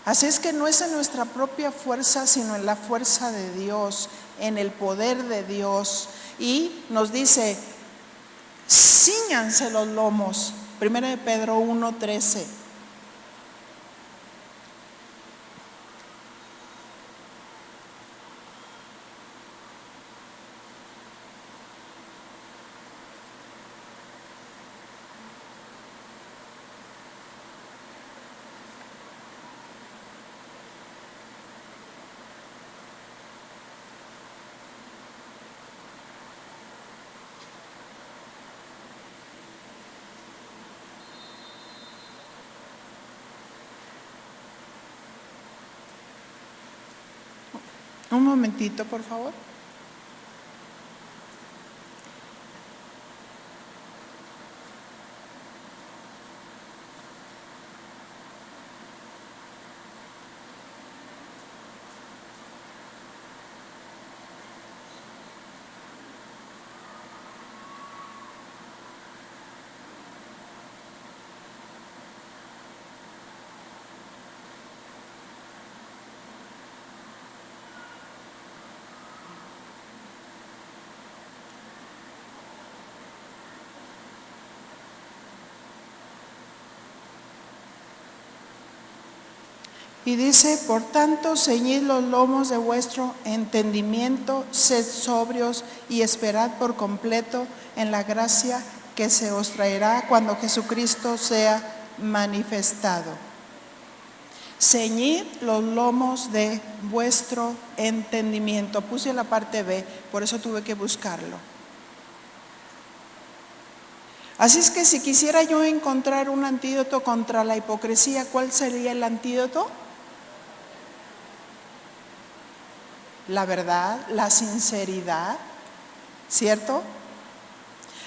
Así es que no es en nuestra propia fuerza, sino en la fuerza de Dios, en el poder de Dios. Y nos dice, cíñanse los lomos. 1 de Pedro 1:13. Un momentito, por favor. Y dice, por tanto, ceñid los lomos de vuestro entendimiento, sed sobrios y esperad por completo en la gracia que se os traerá cuando Jesucristo sea manifestado. Ceñid los lomos de vuestro entendimiento. Puse la parte B, por eso tuve que buscarlo. Así es que si quisiera yo encontrar un antídoto contra la hipocresía, ¿cuál sería el antídoto? La verdad, la sinceridad, ¿cierto?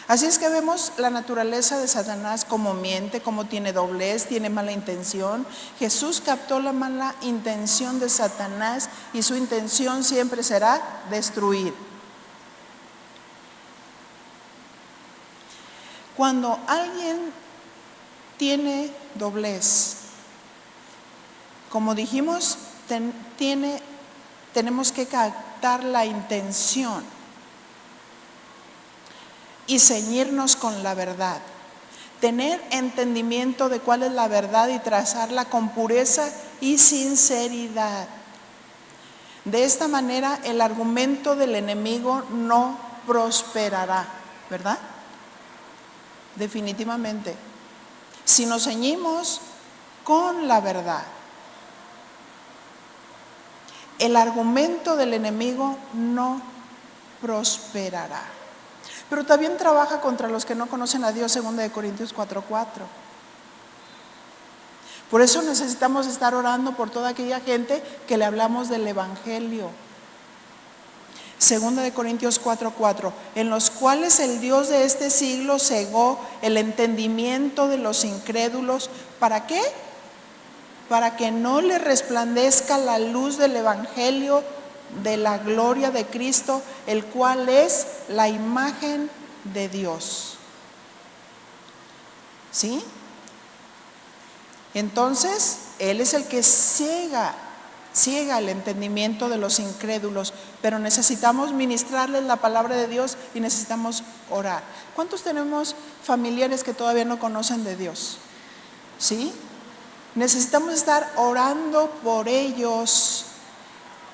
Así es que vemos la naturaleza de Satanás, como miente, como tiene doblez, tiene mala intención. Jesús captó la mala intención de Satanás y su intención siempre será destruir. Cuando alguien tiene doblez, como dijimos, tenemos que captar la intención y ceñirnos con la verdad. Tener entendimiento de cuál es la verdad y trazarla con pureza y sinceridad. De esta manera el argumento del enemigo no prosperará, ¿verdad? Definitivamente. Si nos ceñimos con la verdad, el argumento del enemigo no prosperará. Pero también trabaja contra los que no conocen a Dios, 2 de Corintios 4:4. Por eso necesitamos estar orando por toda aquella gente que le hablamos del Evangelio. 2 de Corintios 4:4, en los cuales el Dios de este siglo cegó el entendimiento de los incrédulos. ¿Para qué? Para que no le resplandezca la luz del Evangelio de la gloria de Cristo, el cual es la imagen de Dios. ¿Sí? Entonces, Él es el que ciega el entendimiento de los incrédulos, pero necesitamos ministrarles la palabra de Dios y necesitamos orar. ¿Cuántos tenemos familiares que todavía no conocen de Dios? ¿Sí? Necesitamos estar orando por ellos.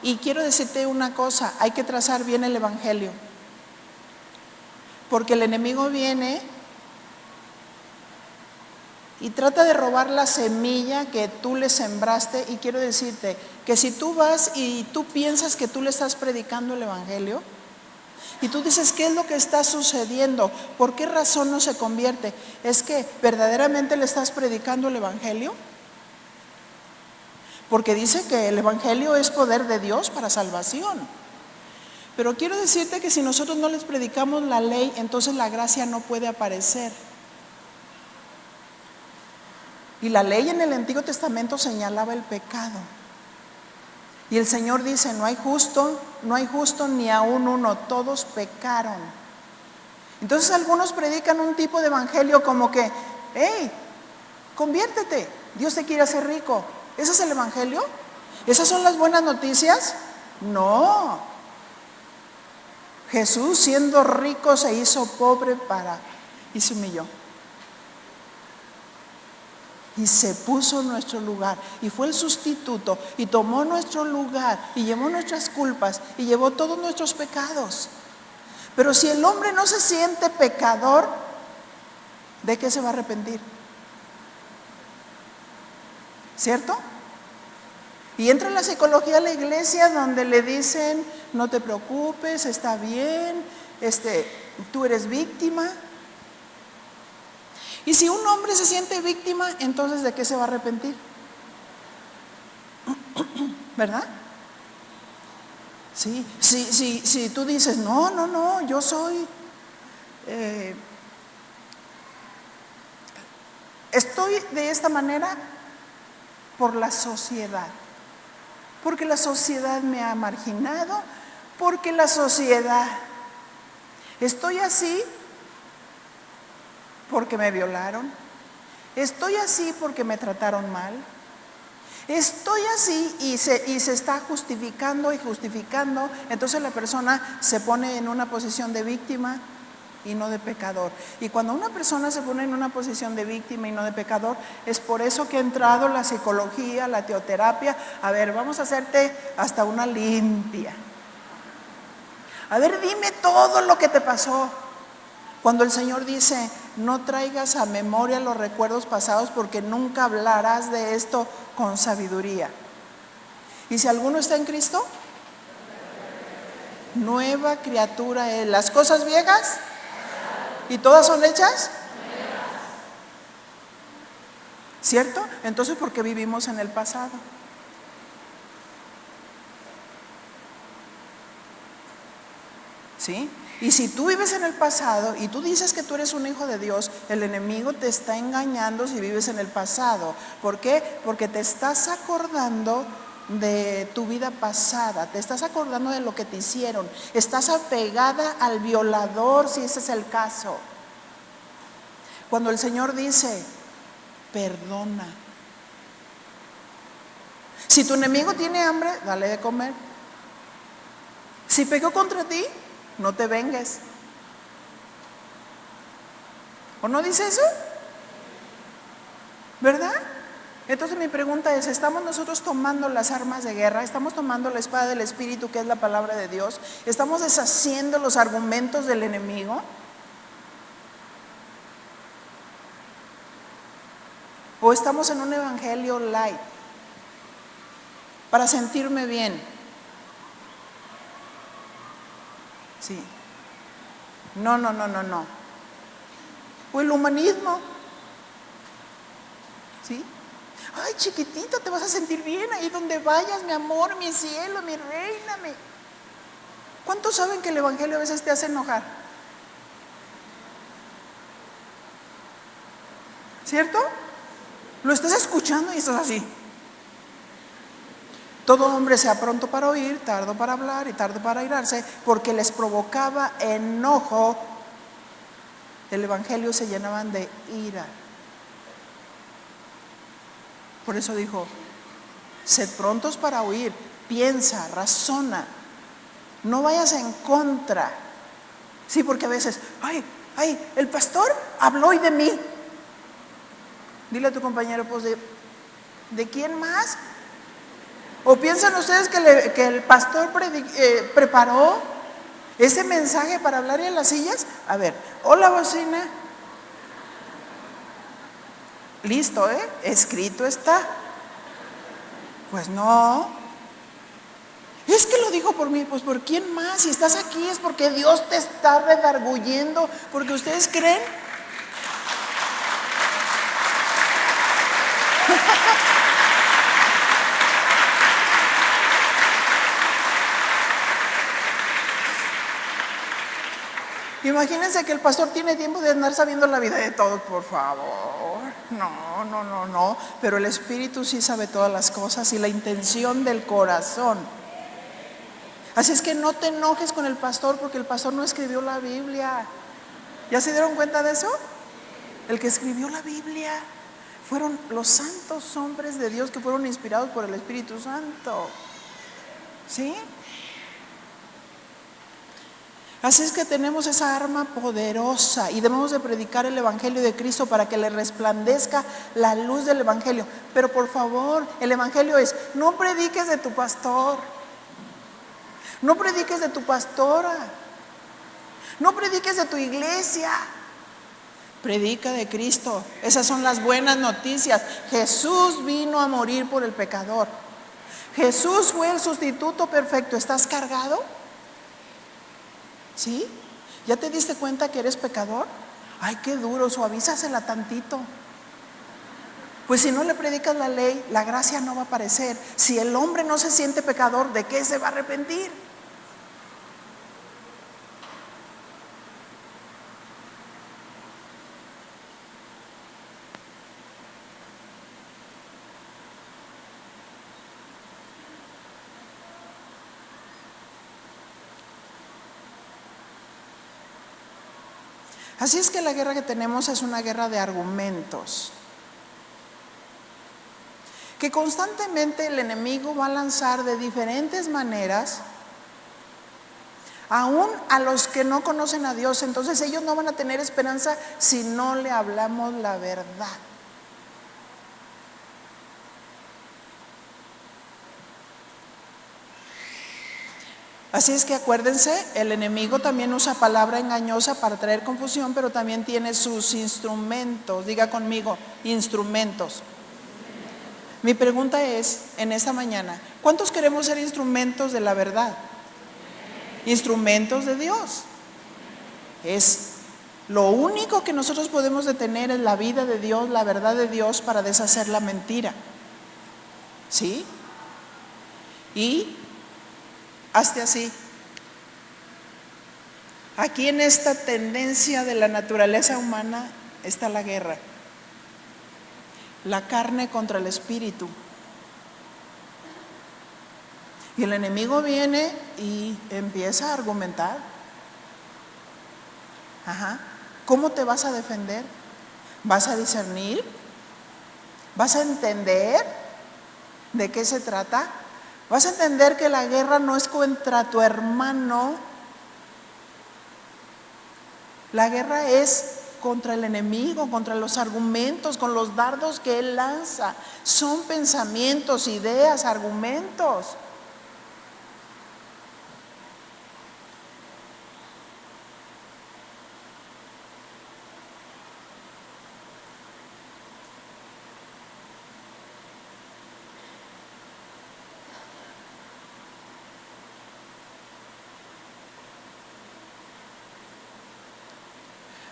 Y quiero decirte una cosa, hay que trazar bien el Evangelio. Porque el enemigo viene y trata de robar la semilla que tú le sembraste. Y quiero decirte que si tú vas y tú piensas que tú le estás predicando el Evangelio, y tú dices, ¿qué es lo que está sucediendo? ¿Por qué razón no se convierte? ¿Es que verdaderamente le estás predicando el Evangelio? Porque dice que el Evangelio es poder de Dios para salvación. Pero quiero decirte que si nosotros no les predicamos la ley, entonces la gracia no puede aparecer. Y la ley en el Antiguo Testamento señalaba el pecado. Y el Señor dice, no hay justo ni aún uno, todos pecaron. Entonces algunos predican un tipo de evangelio como que, hey, conviértete, Dios te quiere hacer rico. ¿Ese es el evangelio? ¿Esas son las buenas noticias? No. Jesús, siendo rico, se hizo pobre y se humilló. Y se puso en nuestro lugar y fue el sustituto y tomó nuestro lugar y llevó nuestras culpas y llevó todos nuestros pecados. Pero si el hombre no se siente pecador, ¿de qué se va a arrepentir? ¿Cierto? Y entra en la psicología a la iglesia donde le dicen: no te preocupes, está bien, tú eres víctima. Y si un hombre se siente víctima, entonces ¿de qué se va a arrepentir? ¿Verdad? Sí, si tú dices: no, yo soy, estoy de esta manera por la sociedad, porque la sociedad me ha marginado, porque la sociedad, estoy así porque me violaron, estoy así porque me trataron mal, estoy así y se está justificando y justificando. Entonces la persona se pone en una posición de víctima y no de pecador. Y cuando una persona se pone en una posición de víctima y no de pecador, es por eso que ha entrado la psicología, la teoterapia. A ver, vamos a hacerte hasta una limpia. A ver, dime todo lo que te pasó. Cuando el Señor dice: no traigas a memoria los recuerdos pasados, porque nunca hablarás de esto con sabiduría. Y si alguno está en Cristo, nueva criatura es. Las cosas viejas, ¿y todas son hechas? ¿Cierto? Entonces, ¿por qué vivimos en el pasado? ¿Sí? Y si tú vives en el pasado y tú dices que tú eres un hijo de Dios, el enemigo te está engañando si vives en el pasado. ¿Por qué? Porque te estás acordando de tu vida pasada, te estás acordando de lo que te hicieron, estás apegada al violador, si ese es el caso. Cuando el Señor dice: perdona. Si tu enemigo tiene hambre, dale de comer. Si pecó contra ti, no te vengues. ¿O no dice eso? ¿Verdad? Entonces mi pregunta es: ¿estamos nosotros tomando las armas de guerra? ¿Estamos tomando la espada del Espíritu, que es la palabra de Dios? ¿Estamos deshaciendo los argumentos del enemigo? ¿O estamos en un evangelio light para sentirme bien? Sí. No. O el humanismo. ¿Sí? Ay, chiquitita, te vas a sentir bien ahí donde vayas, mi amor, mi cielo, mi reina. ¿Cuántos saben que el evangelio a veces te hace enojar? ¿Cierto? Lo estás escuchando y estás así. Todo hombre sea pronto para oír, tardo para hablar y tardo para airarse, porque les provocaba enojo. El evangelio se llenaban de ira. Por eso dijo: sed prontos para oír, piensa, razona, no vayas en contra. Sí, porque a veces, ay, el pastor habló hoy de mí. Dile a tu compañero: pues ¿de quién más? ¿O piensan ustedes que el pastor preparó ese mensaje para hablar en las sillas? A ver, hola bocina. Listo, escrito está. Pues no. Es que lo dijo por mí. Pues ¿por quién más? Si estás aquí es porque Dios te está redarguyendo. Porque ustedes creen. Imagínense que el pastor tiene tiempo de andar sabiendo la vida de todos, por favor. No. Pero el Espíritu sí sabe todas las cosas y la intención del corazón. Así es que no te enojes con el pastor, porque el pastor no escribió la Biblia. ¿Ya se dieron cuenta de eso? El que escribió la Biblia fueron los santos hombres de Dios que fueron inspirados por el Espíritu Santo. ¿Sí? Así es que tenemos esa arma poderosa y debemos de predicar el Evangelio de Cristo para que le resplandezca la luz del Evangelio. Pero por favor, el Evangelio es, no prediques de tu pastor, no prediques de tu pastora, no prediques de tu iglesia, predica de Cristo. Esas son las buenas noticias. Jesús vino a morir por el pecador. Jesús fue el sustituto perfecto. ¿Estás cargado? ¿Sí? ¿Ya te diste cuenta que eres pecador? Ay, qué duro, suavízasela tantito. Pues si no le predicas la ley, la gracia no va a aparecer. Si el hombre no se siente pecador, ¿de qué se va a arrepentir? Así es que la guerra que tenemos es una guerra de argumentos, que constantemente el enemigo va a lanzar de diferentes maneras, aún a los que no conocen a Dios. Entonces ellos no van a tener esperanza si no le hablamos la verdad. Así es que acuérdense, el enemigo también usa palabra engañosa para traer confusión, pero también tiene sus instrumentos. Diga conmigo, instrumentos. Mi pregunta es, en esta mañana, ¿cuántos queremos ser instrumentos de la verdad? Instrumentos de Dios. Es lo único que nosotros podemos detener en la vida de Dios, la verdad de Dios, para deshacer la mentira. ¿Sí? Y hazte así. Aquí en esta tendencia de la naturaleza humana está la guerra. La carne contra el espíritu. Y el enemigo viene y empieza a argumentar. ¿Cómo te vas a defender? ¿Vas a discernir? ¿Vas a entender de qué se trata? ¿Vas a entender que la guerra no es contra tu hermano? La guerra es contra el enemigo, contra los argumentos, con los dardos que él lanza. Son pensamientos, ideas, argumentos.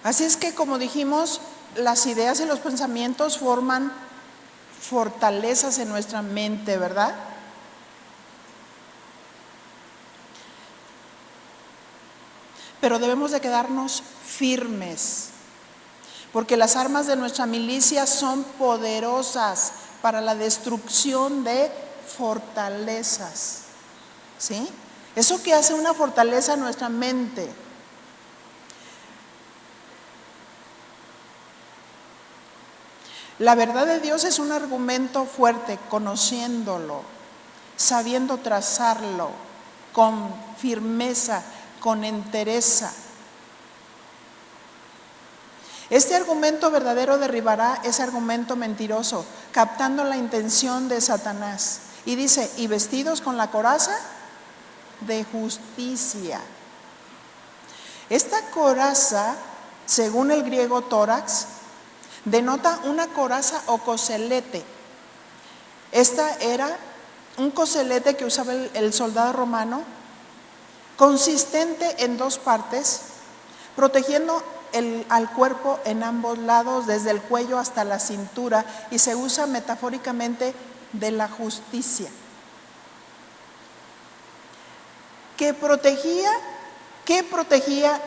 Así es que, como dijimos, las ideas y los pensamientos forman fortalezas en nuestra mente, ¿verdad? Pero debemos de quedarnos firmes, porque las armas de nuestra milicia son poderosas para la destrucción de fortalezas. ¿Sí? Eso que hace una fortaleza en nuestra mente. La verdad de Dios es un argumento fuerte, conociéndolo, sabiendo trazarlo, con firmeza, con entereza. Este argumento verdadero derribará ese argumento mentiroso, captando la intención de Satanás. Y dice, y vestidos con la coraza de justicia. Esta coraza, según el griego tórax, denota una coraza o coselete. Esta era un coselete que usaba el soldado romano, consistente en dos partes, protegiendo al cuerpo en ambos lados, desde el cuello hasta la cintura, y se usa metafóricamente de la justicia. ¿Qué protegía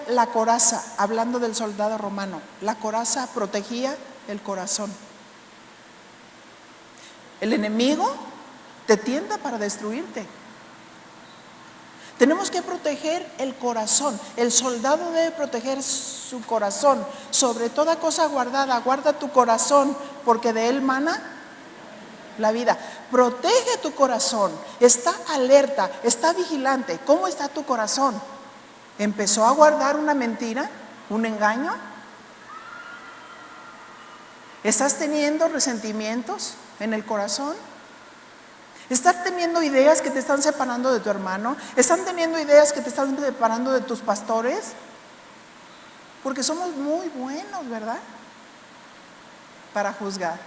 la coraza? Hablando del soldado romano, la coraza protegía el corazón. El enemigo te tienta para destruirte. Tenemos que proteger el corazón. El soldado debe proteger su corazón. Sobre toda cosa guardada, guarda tu corazón, porque de él mana la vida. Protege tu corazón, está alerta, está vigilante. ¿Cómo está tu corazón? ¿Empezó a guardar una mentira, un engaño? ¿Estás teniendo resentimientos en el corazón? ¿Estás teniendo ideas que te están separando de tu hermano? ¿Están teniendo ideas que te están separando de tus pastores? Porque somos muy buenos, ¿verdad? Para juzgar.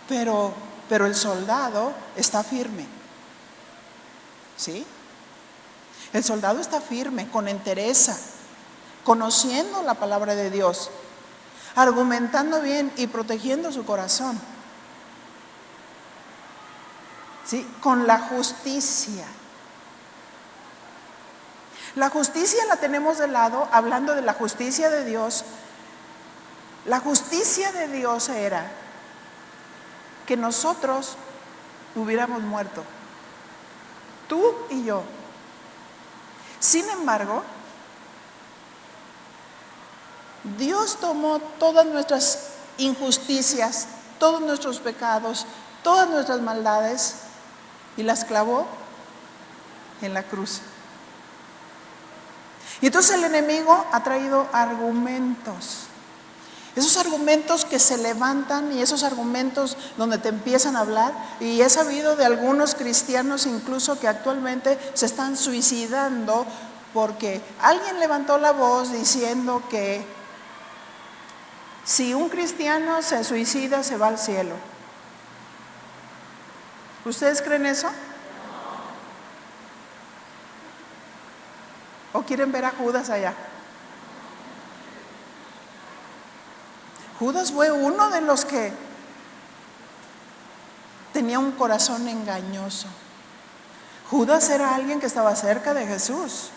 Pero el soldado está firme, ¿sí? El soldado está firme, con entereza, conociendo la palabra de Dios, argumentando bien y protegiendo su corazón, ¿sí? Con la justicia. La justicia la tenemos de lado, hablando de la justicia de Dios. La justicia de Dios era que nosotros hubiéramos muerto, tú y yo. Sin embargo, Dios tomó todas nuestras injusticias, todos nuestros pecados, todas nuestras maldades y las clavó en la cruz. Y entonces el enemigo ha traído argumentos. Esos argumentos que se levantan y esos argumentos donde te empiezan a hablar. Y he sabido de algunos cristianos incluso que actualmente se están suicidando porque alguien levantó la voz diciendo que si un cristiano se suicida se va al cielo. ¿Ustedes creen eso? ¿O quieren ver a Judas allá? Judas fue uno de los que tenía un corazón engañoso. Judas era alguien que estaba cerca de Jesús.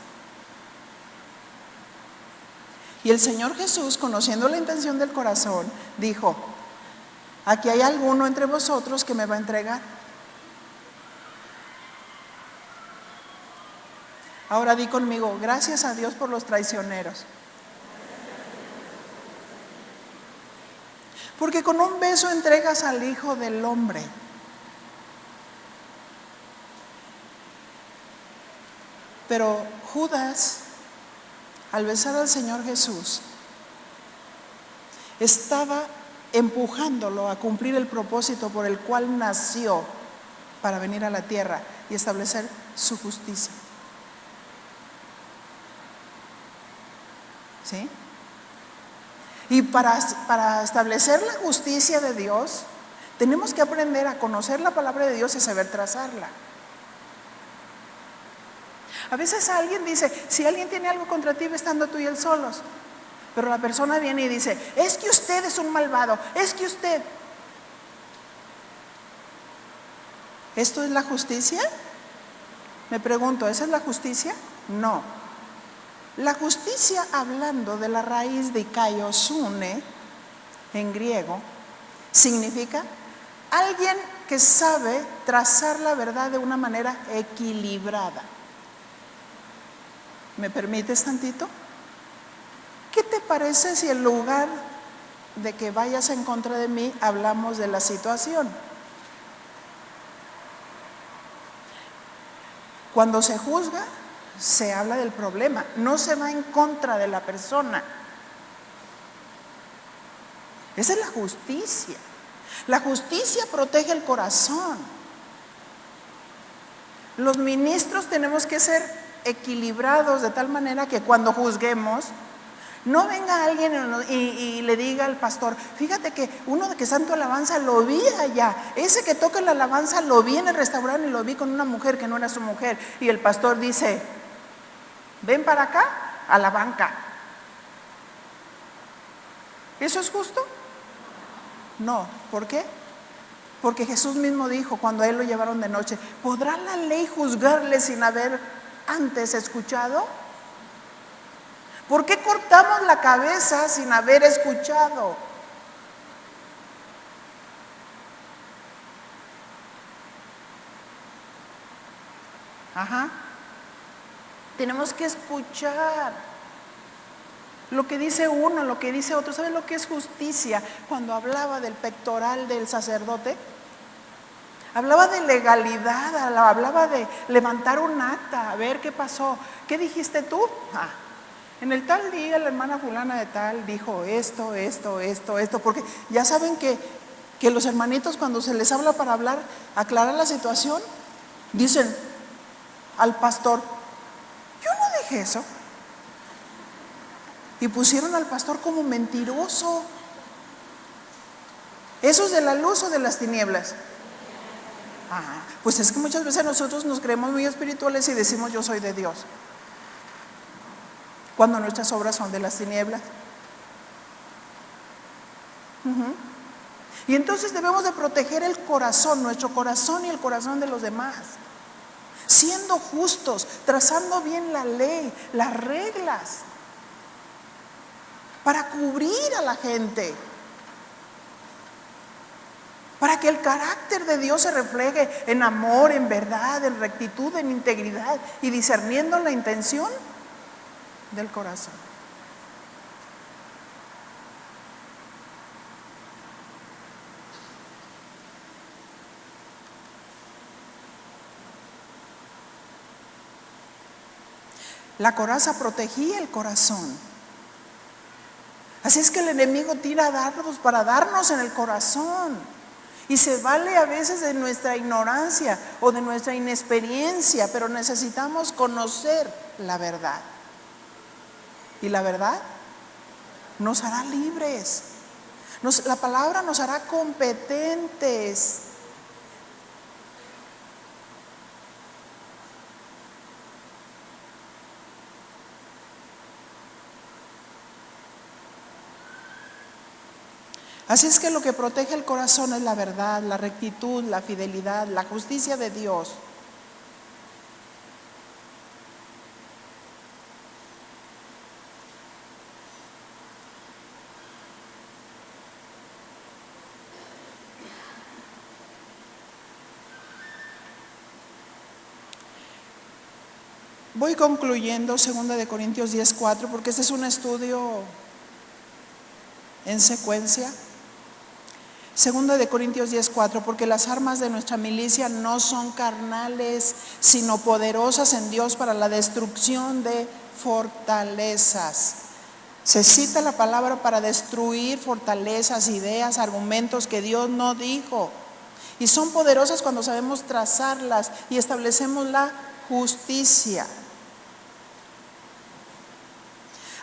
Y el Señor Jesús, conociendo la intención del corazón, dijo: aquí hay alguno entre vosotros que me va a entregar. Ahora di conmigo: gracias a Dios por los traicioneros. Porque con un beso entregas al Hijo del Hombre. Pero Judas, al besar al Señor Jesús, estaba empujándolo a cumplir el propósito por el cual nació, para venir a la tierra y establecer su justicia. ¿Sí? Y para establecer la justicia de Dios, tenemos que aprender a conocer la palabra de Dios y saber trazarla. A veces alguien dice: si alguien tiene algo contra ti, ve estando tú y él solos. Pero la persona viene y dice: es que usted es un malvado, es que usted. ¿Esto es la justicia? Me pregunto, ¿esa es la justicia? No. La justicia, hablando de la raíz de kaiosune en griego, significa alguien que sabe trazar la verdad de una manera equilibrada. ¿Me permites tantito? ¿Qué te parece si en lugar de que vayas en contra de mí, hablamos de la situación? Cuando se juzga, se habla del problema, no se va en contra de la persona. Esa es la justicia. La justicia protege el corazón. Los ministros tenemos que ser equilibrados de tal manera que cuando juzguemos, no venga alguien y le diga al pastor: fíjate que uno de que santo alabanza lo vi allá, ese que toca la alabanza lo vi en el restaurante y lo vi con una mujer que no era su mujer. Y el pastor dice: ven para acá, a la banca. ¿Eso es justo? No. ¿Por qué? Porque Jesús mismo dijo, cuando a él lo llevaron de noche: ¿podrá la ley juzgarle sin haber antes escuchado? ¿Por qué cortamos la cabeza sin haber escuchado? Ajá. Tenemos que escuchar lo que dice uno, lo que dice otro. ¿Saben lo que es justicia? Cuando hablaba del pectoral del sacerdote, hablaba de legalidad, hablaba de levantar un acta, a ver qué pasó. ¿Qué dijiste tú? En el tal día la hermana fulana de tal dijo esto, porque ya saben que los hermanitos cuando se les habla para hablar, aclarar la situación, dicen al pastor, yo no dije eso. Y pusieron al pastor como mentiroso. ¿Eso es de la luz o de las tinieblas? Pues es que muchas veces nosotros nos creemos muy espirituales y decimos yo soy de Dios, cuando nuestras obras son de las tinieblas. Y entonces debemos de proteger el corazón, nuestro corazón y el corazón de los demás, siendo justos, trazando bien la ley, las reglas, para cubrir a la gente, para que el carácter de Dios se refleje en amor, en verdad, en rectitud, en integridad y discerniendo la intención del corazón. La coraza protegía el corazón. Así es que el enemigo tira dardos para darnos en el corazón. Y se vale a veces de nuestra ignorancia o de nuestra inexperiencia, pero necesitamos conocer la verdad. Y la verdad nos hará libres. La palabra nos hará competentes. Así es que lo que protege el corazón es la verdad, la rectitud, la fidelidad, la justicia de Dios. Voy concluyendo 2 Corintios 10:4 porque este es un estudio en secuencia. 2 Corintios 10:4, porque las armas de nuestra milicia no son carnales, sino poderosas en Dios para la destrucción de fortalezas. Se cita la palabra para destruir fortalezas, ideas, argumentos que Dios no dijo. Y son poderosas cuando sabemos trazarlas y establecemos la justicia.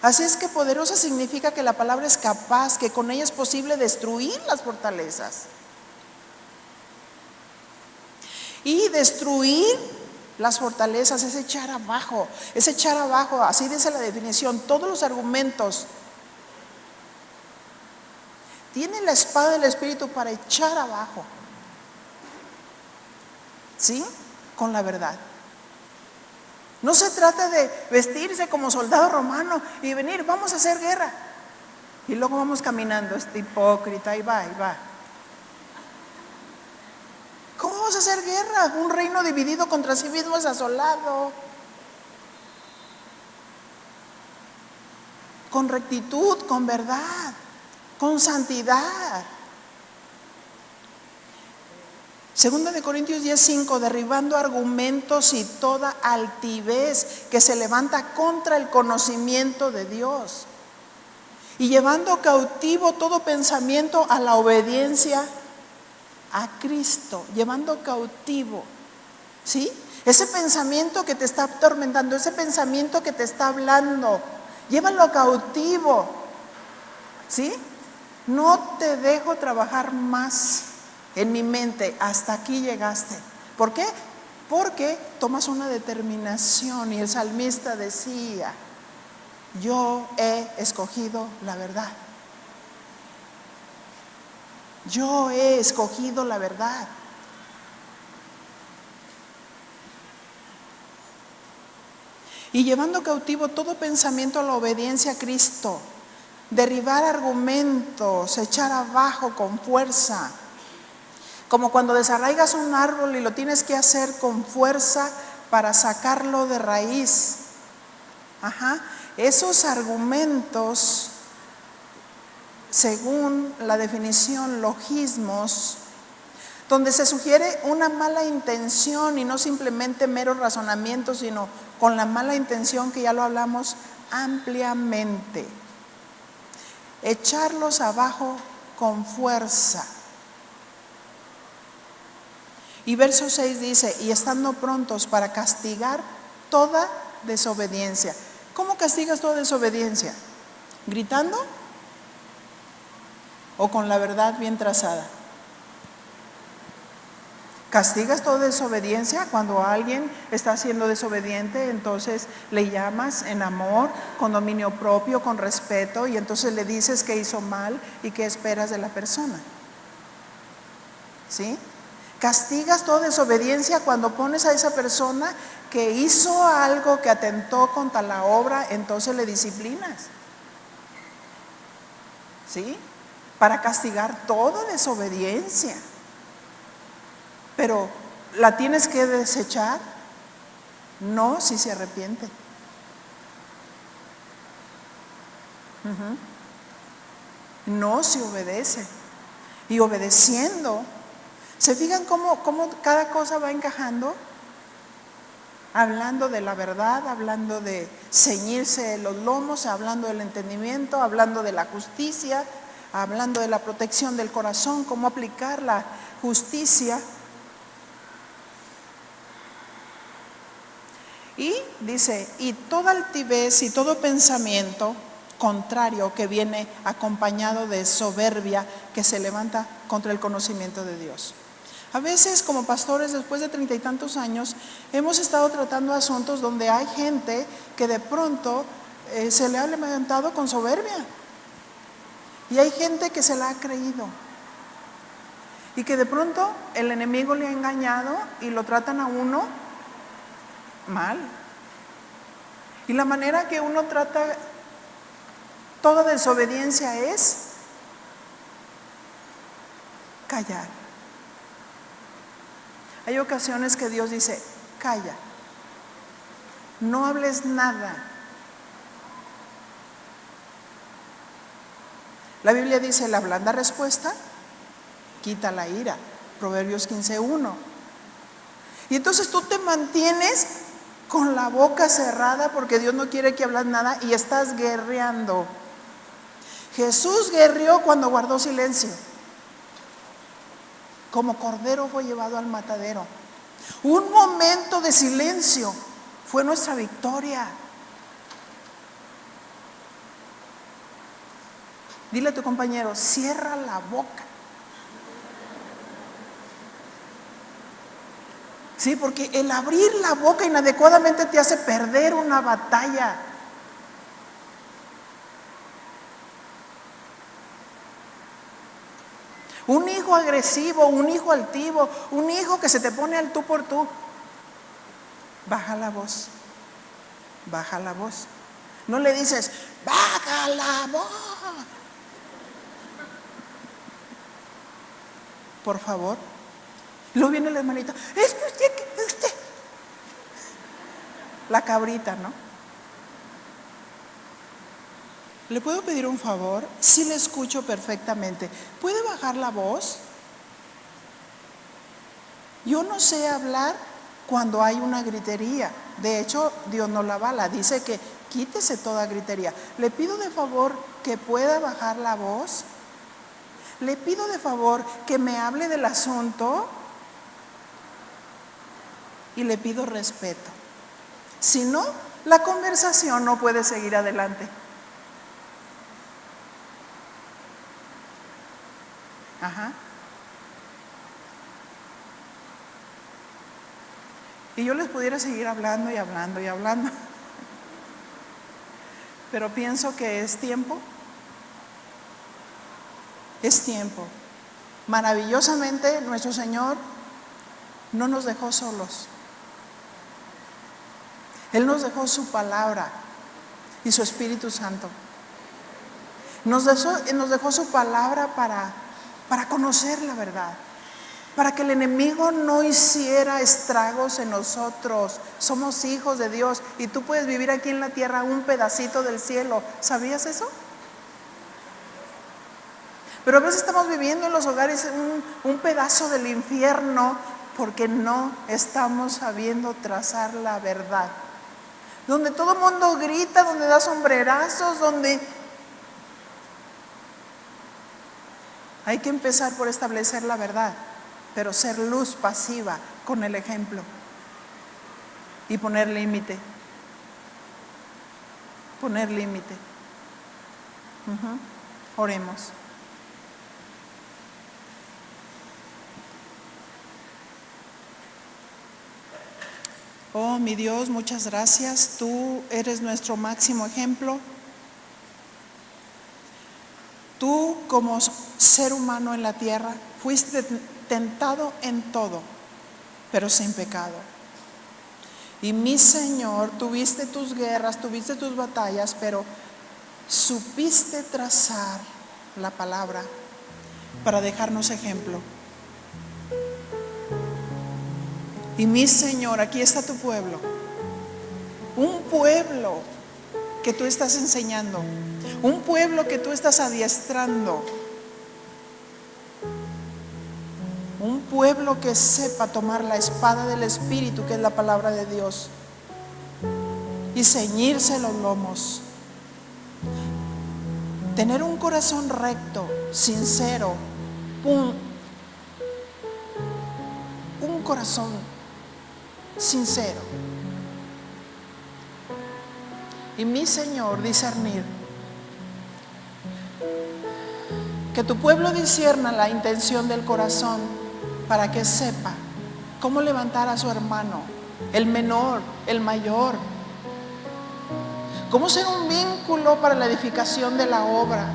Así es que poderosa significa que la palabra es capaz, que con ella es posible destruir las fortalezas. Y destruir las fortalezas es echar abajo, así dice la definición, todos los argumentos. Tiene la espada del Espíritu para echar abajo, ¿sí? Con la verdad. No se trata de vestirse como soldado romano y venir, vamos a hacer guerra. Y luego vamos caminando, este hipócrita, y va. ¿Cómo vamos a hacer guerra? Un reino dividido contra sí mismo es asolado. Con rectitud, con verdad, con santidad. 2 Corintios 10:5, derribando argumentos y toda altivez que se levanta contra el conocimiento de Dios y llevando cautivo todo pensamiento a la obediencia a Cristo, llevando cautivo, ¿sí? Ese pensamiento que te está atormentando, ese pensamiento que te está hablando, llévalo cautivo, ¿sí? No te dejo trabajar más en mi mente, hasta aquí llegaste. ¿Por qué? Porque tomas una determinación y el salmista decía, yo he escogido la verdad. Yo he escogido la verdad. Y llevando cautivo todo pensamiento a la obediencia a Cristo, derribar argumentos, echar abajo con fuerza. Como cuando desarraigas un árbol y lo tienes que hacer con fuerza para sacarlo de raíz. Ajá, esos argumentos, según la definición, logismos, donde se sugiere una mala intención y no simplemente meros razonamientos, sino con la mala intención que ya lo hablamos ampliamente. Echarlos abajo con fuerza. Y verso 6 dice, y estando prontos para castigar toda desobediencia. ¿Cómo castigas toda desobediencia? ¿Gritando? ¿O con la verdad bien trazada? ¿Castigas toda desobediencia? Cuando alguien está siendo desobediente, entonces le llamas en amor, con dominio propio, con respeto, y entonces le dices que hizo mal y qué esperas de la persona. ¿Sí? ¿Castigas toda desobediencia cuando pones a esa persona que hizo algo que atentó contra la obra, entonces le disciplinas? ¿Sí? Para castigar toda desobediencia. Pero ¿la tienes que desechar? No, si se arrepiente. No, si obedece. Y obedeciendo, ¿se fijan cómo cada cosa va encajando? Hablando de la verdad, hablando de ceñirse los lomos, hablando del entendimiento, hablando de la justicia, hablando de la protección del corazón, cómo aplicar la justicia. Y dice, y toda altivez y todo pensamiento contrario que viene acompañado de soberbia que se levanta contra el conocimiento de Dios. A veces como pastores, después de 30 y tantos años, hemos estado tratando asuntos donde hay gente que de pronto se le ha levantado con soberbia. Y hay gente que se la ha creído. Y que de pronto el enemigo le ha engañado y lo tratan a uno mal. Y la manera que uno trata toda desobediencia es callar. Hay ocasiones que Dios dice, calla, no hables nada. La Biblia dice, la blanda respuesta quita la ira. Proverbios 15:1. Y entonces tú te mantienes con la boca cerrada porque Dios no quiere que hables nada y estás guerreando. Jesús guerreó cuando guardó silencio. Como cordero fue llevado al matadero. Un momento de silencio fue nuestra victoria. Dile a tu compañero, cierra la boca. Sí, porque el abrir la boca inadecuadamente te hace perder una batalla. Un hijo agresivo, un hijo altivo, un hijo que se te pone al tú por tú. Baja la voz. Baja la voz. No le dices, baja la voz. Por favor. Luego viene la hermanita, es que usted. La cabrita, ¿no? ¿Le puedo pedir un favor? Sí, le escucho perfectamente. ¿Puede bajar la voz? Yo no sé hablar cuando hay una gritería. De hecho, Dios no la avala. Dice que quítese toda gritería. Le pido de favor que pueda bajar la voz. Le pido de favor que me hable del asunto. Y le pido respeto. Si no, la conversación no puede seguir adelante. Ajá. Y yo les pudiera seguir hablando y hablando y hablando. Pero pienso que es tiempo. Es tiempo. Maravillosamente nuestro Señor no nos dejó solos. Él nos dejó su palabra y su Espíritu Santo. Nos dejó su palabra para conocer la verdad, para que el enemigo no hiciera estragos en nosotros. Somos hijos de Dios y tú puedes vivir aquí en la tierra un pedacito del cielo. ¿Sabías eso? Pero a veces estamos viviendo en los hogares un pedazo del infierno porque no estamos sabiendo trazar la verdad. Donde todo el mundo grita, donde da sombrerazos, donde hay que empezar por establecer la verdad, pero ser luz pasiva con el ejemplo y poner límite. Poner límite. Oremos. Oh, mi Dios, muchas gracias. Tú eres nuestro máximo ejemplo. Tú, como ser humano en la tierra, fuiste tentado en todo, pero sin pecado. Y mi Señor, tuviste tus guerras, tuviste tus batallas, pero supiste trazar la palabra para dejarnos ejemplo. Y mi Señor, aquí está tu pueblo, un pueblo que tú estás enseñando, un pueblo que tú estás adiestrando, un pueblo que sepa tomar la espada del Espíritu, que es la palabra de Dios, y ceñirse los lomos, tener un corazón recto, sincero, un corazón sincero. Y mi Señor, discernir, que tu pueblo discierna la intención del corazón para que sepa cómo levantar a su hermano, el menor, el mayor, cómo ser un vínculo para la edificación de la obra.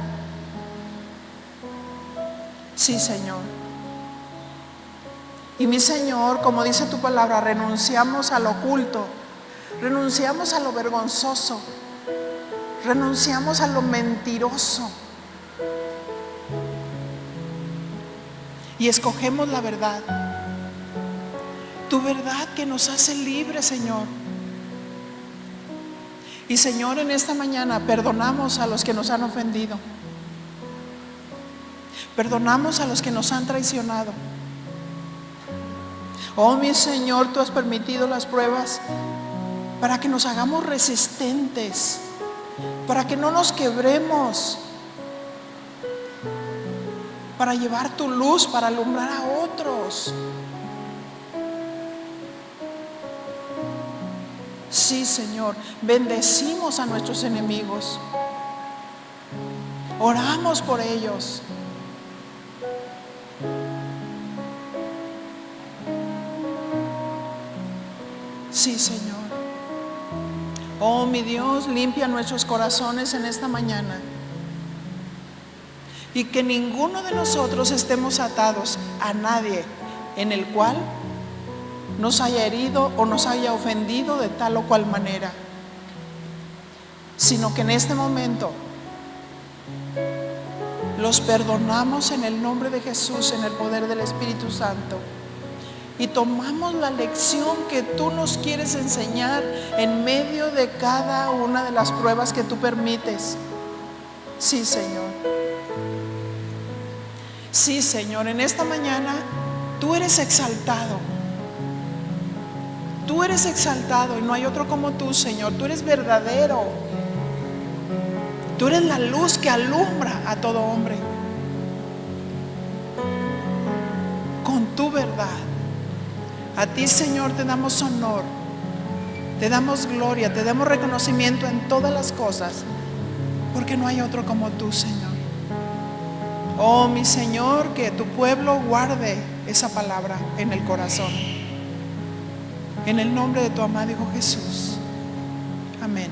Sí, Señor. Y mi Señor, como dice tu palabra, renunciamos a lo oculto, renunciamos a lo vergonzoso, renunciamos a lo mentiroso y escogemos la verdad, tu verdad que nos hace libres, Señor. Y Señor, en esta mañana perdonamos a los que nos han ofendido, perdonamos a los que nos han traicionado. Oh, mi Señor, tú has permitido las pruebas para que nos hagamos resistentes, para que no nos quebremos, para llevar tu luz, para alumbrar a otros. Sí, Señor, bendecimos a nuestros enemigos, oramos por ellos. Sí, Señor. Oh, mi Dios, limpia nuestros corazones en esta mañana. Y que ninguno de nosotros estemos atados a nadie en el cual nos haya herido o nos haya ofendido de tal o cual manera. Sino que en este momento los perdonamos en el nombre de Jesús, en el poder del Espíritu Santo. Y tomamos la lección que tú nos quieres enseñar en medio de cada una de las pruebas que tú permites. Sí, Señor. Sí, Señor, en esta mañana tú eres exaltado. Tú eres exaltado y no hay otro como tú, Señor. Tú eres verdadero. Tú eres la luz que alumbra a todo hombre con tu verdad. A ti, Señor, te damos honor, te damos gloria, te damos reconocimiento en todas las cosas, porque no hay otro como tú, Señor. Oh, mi Señor, que tu pueblo guarde esa palabra en el corazón. En el nombre de tu amado Hijo Jesús. Amén.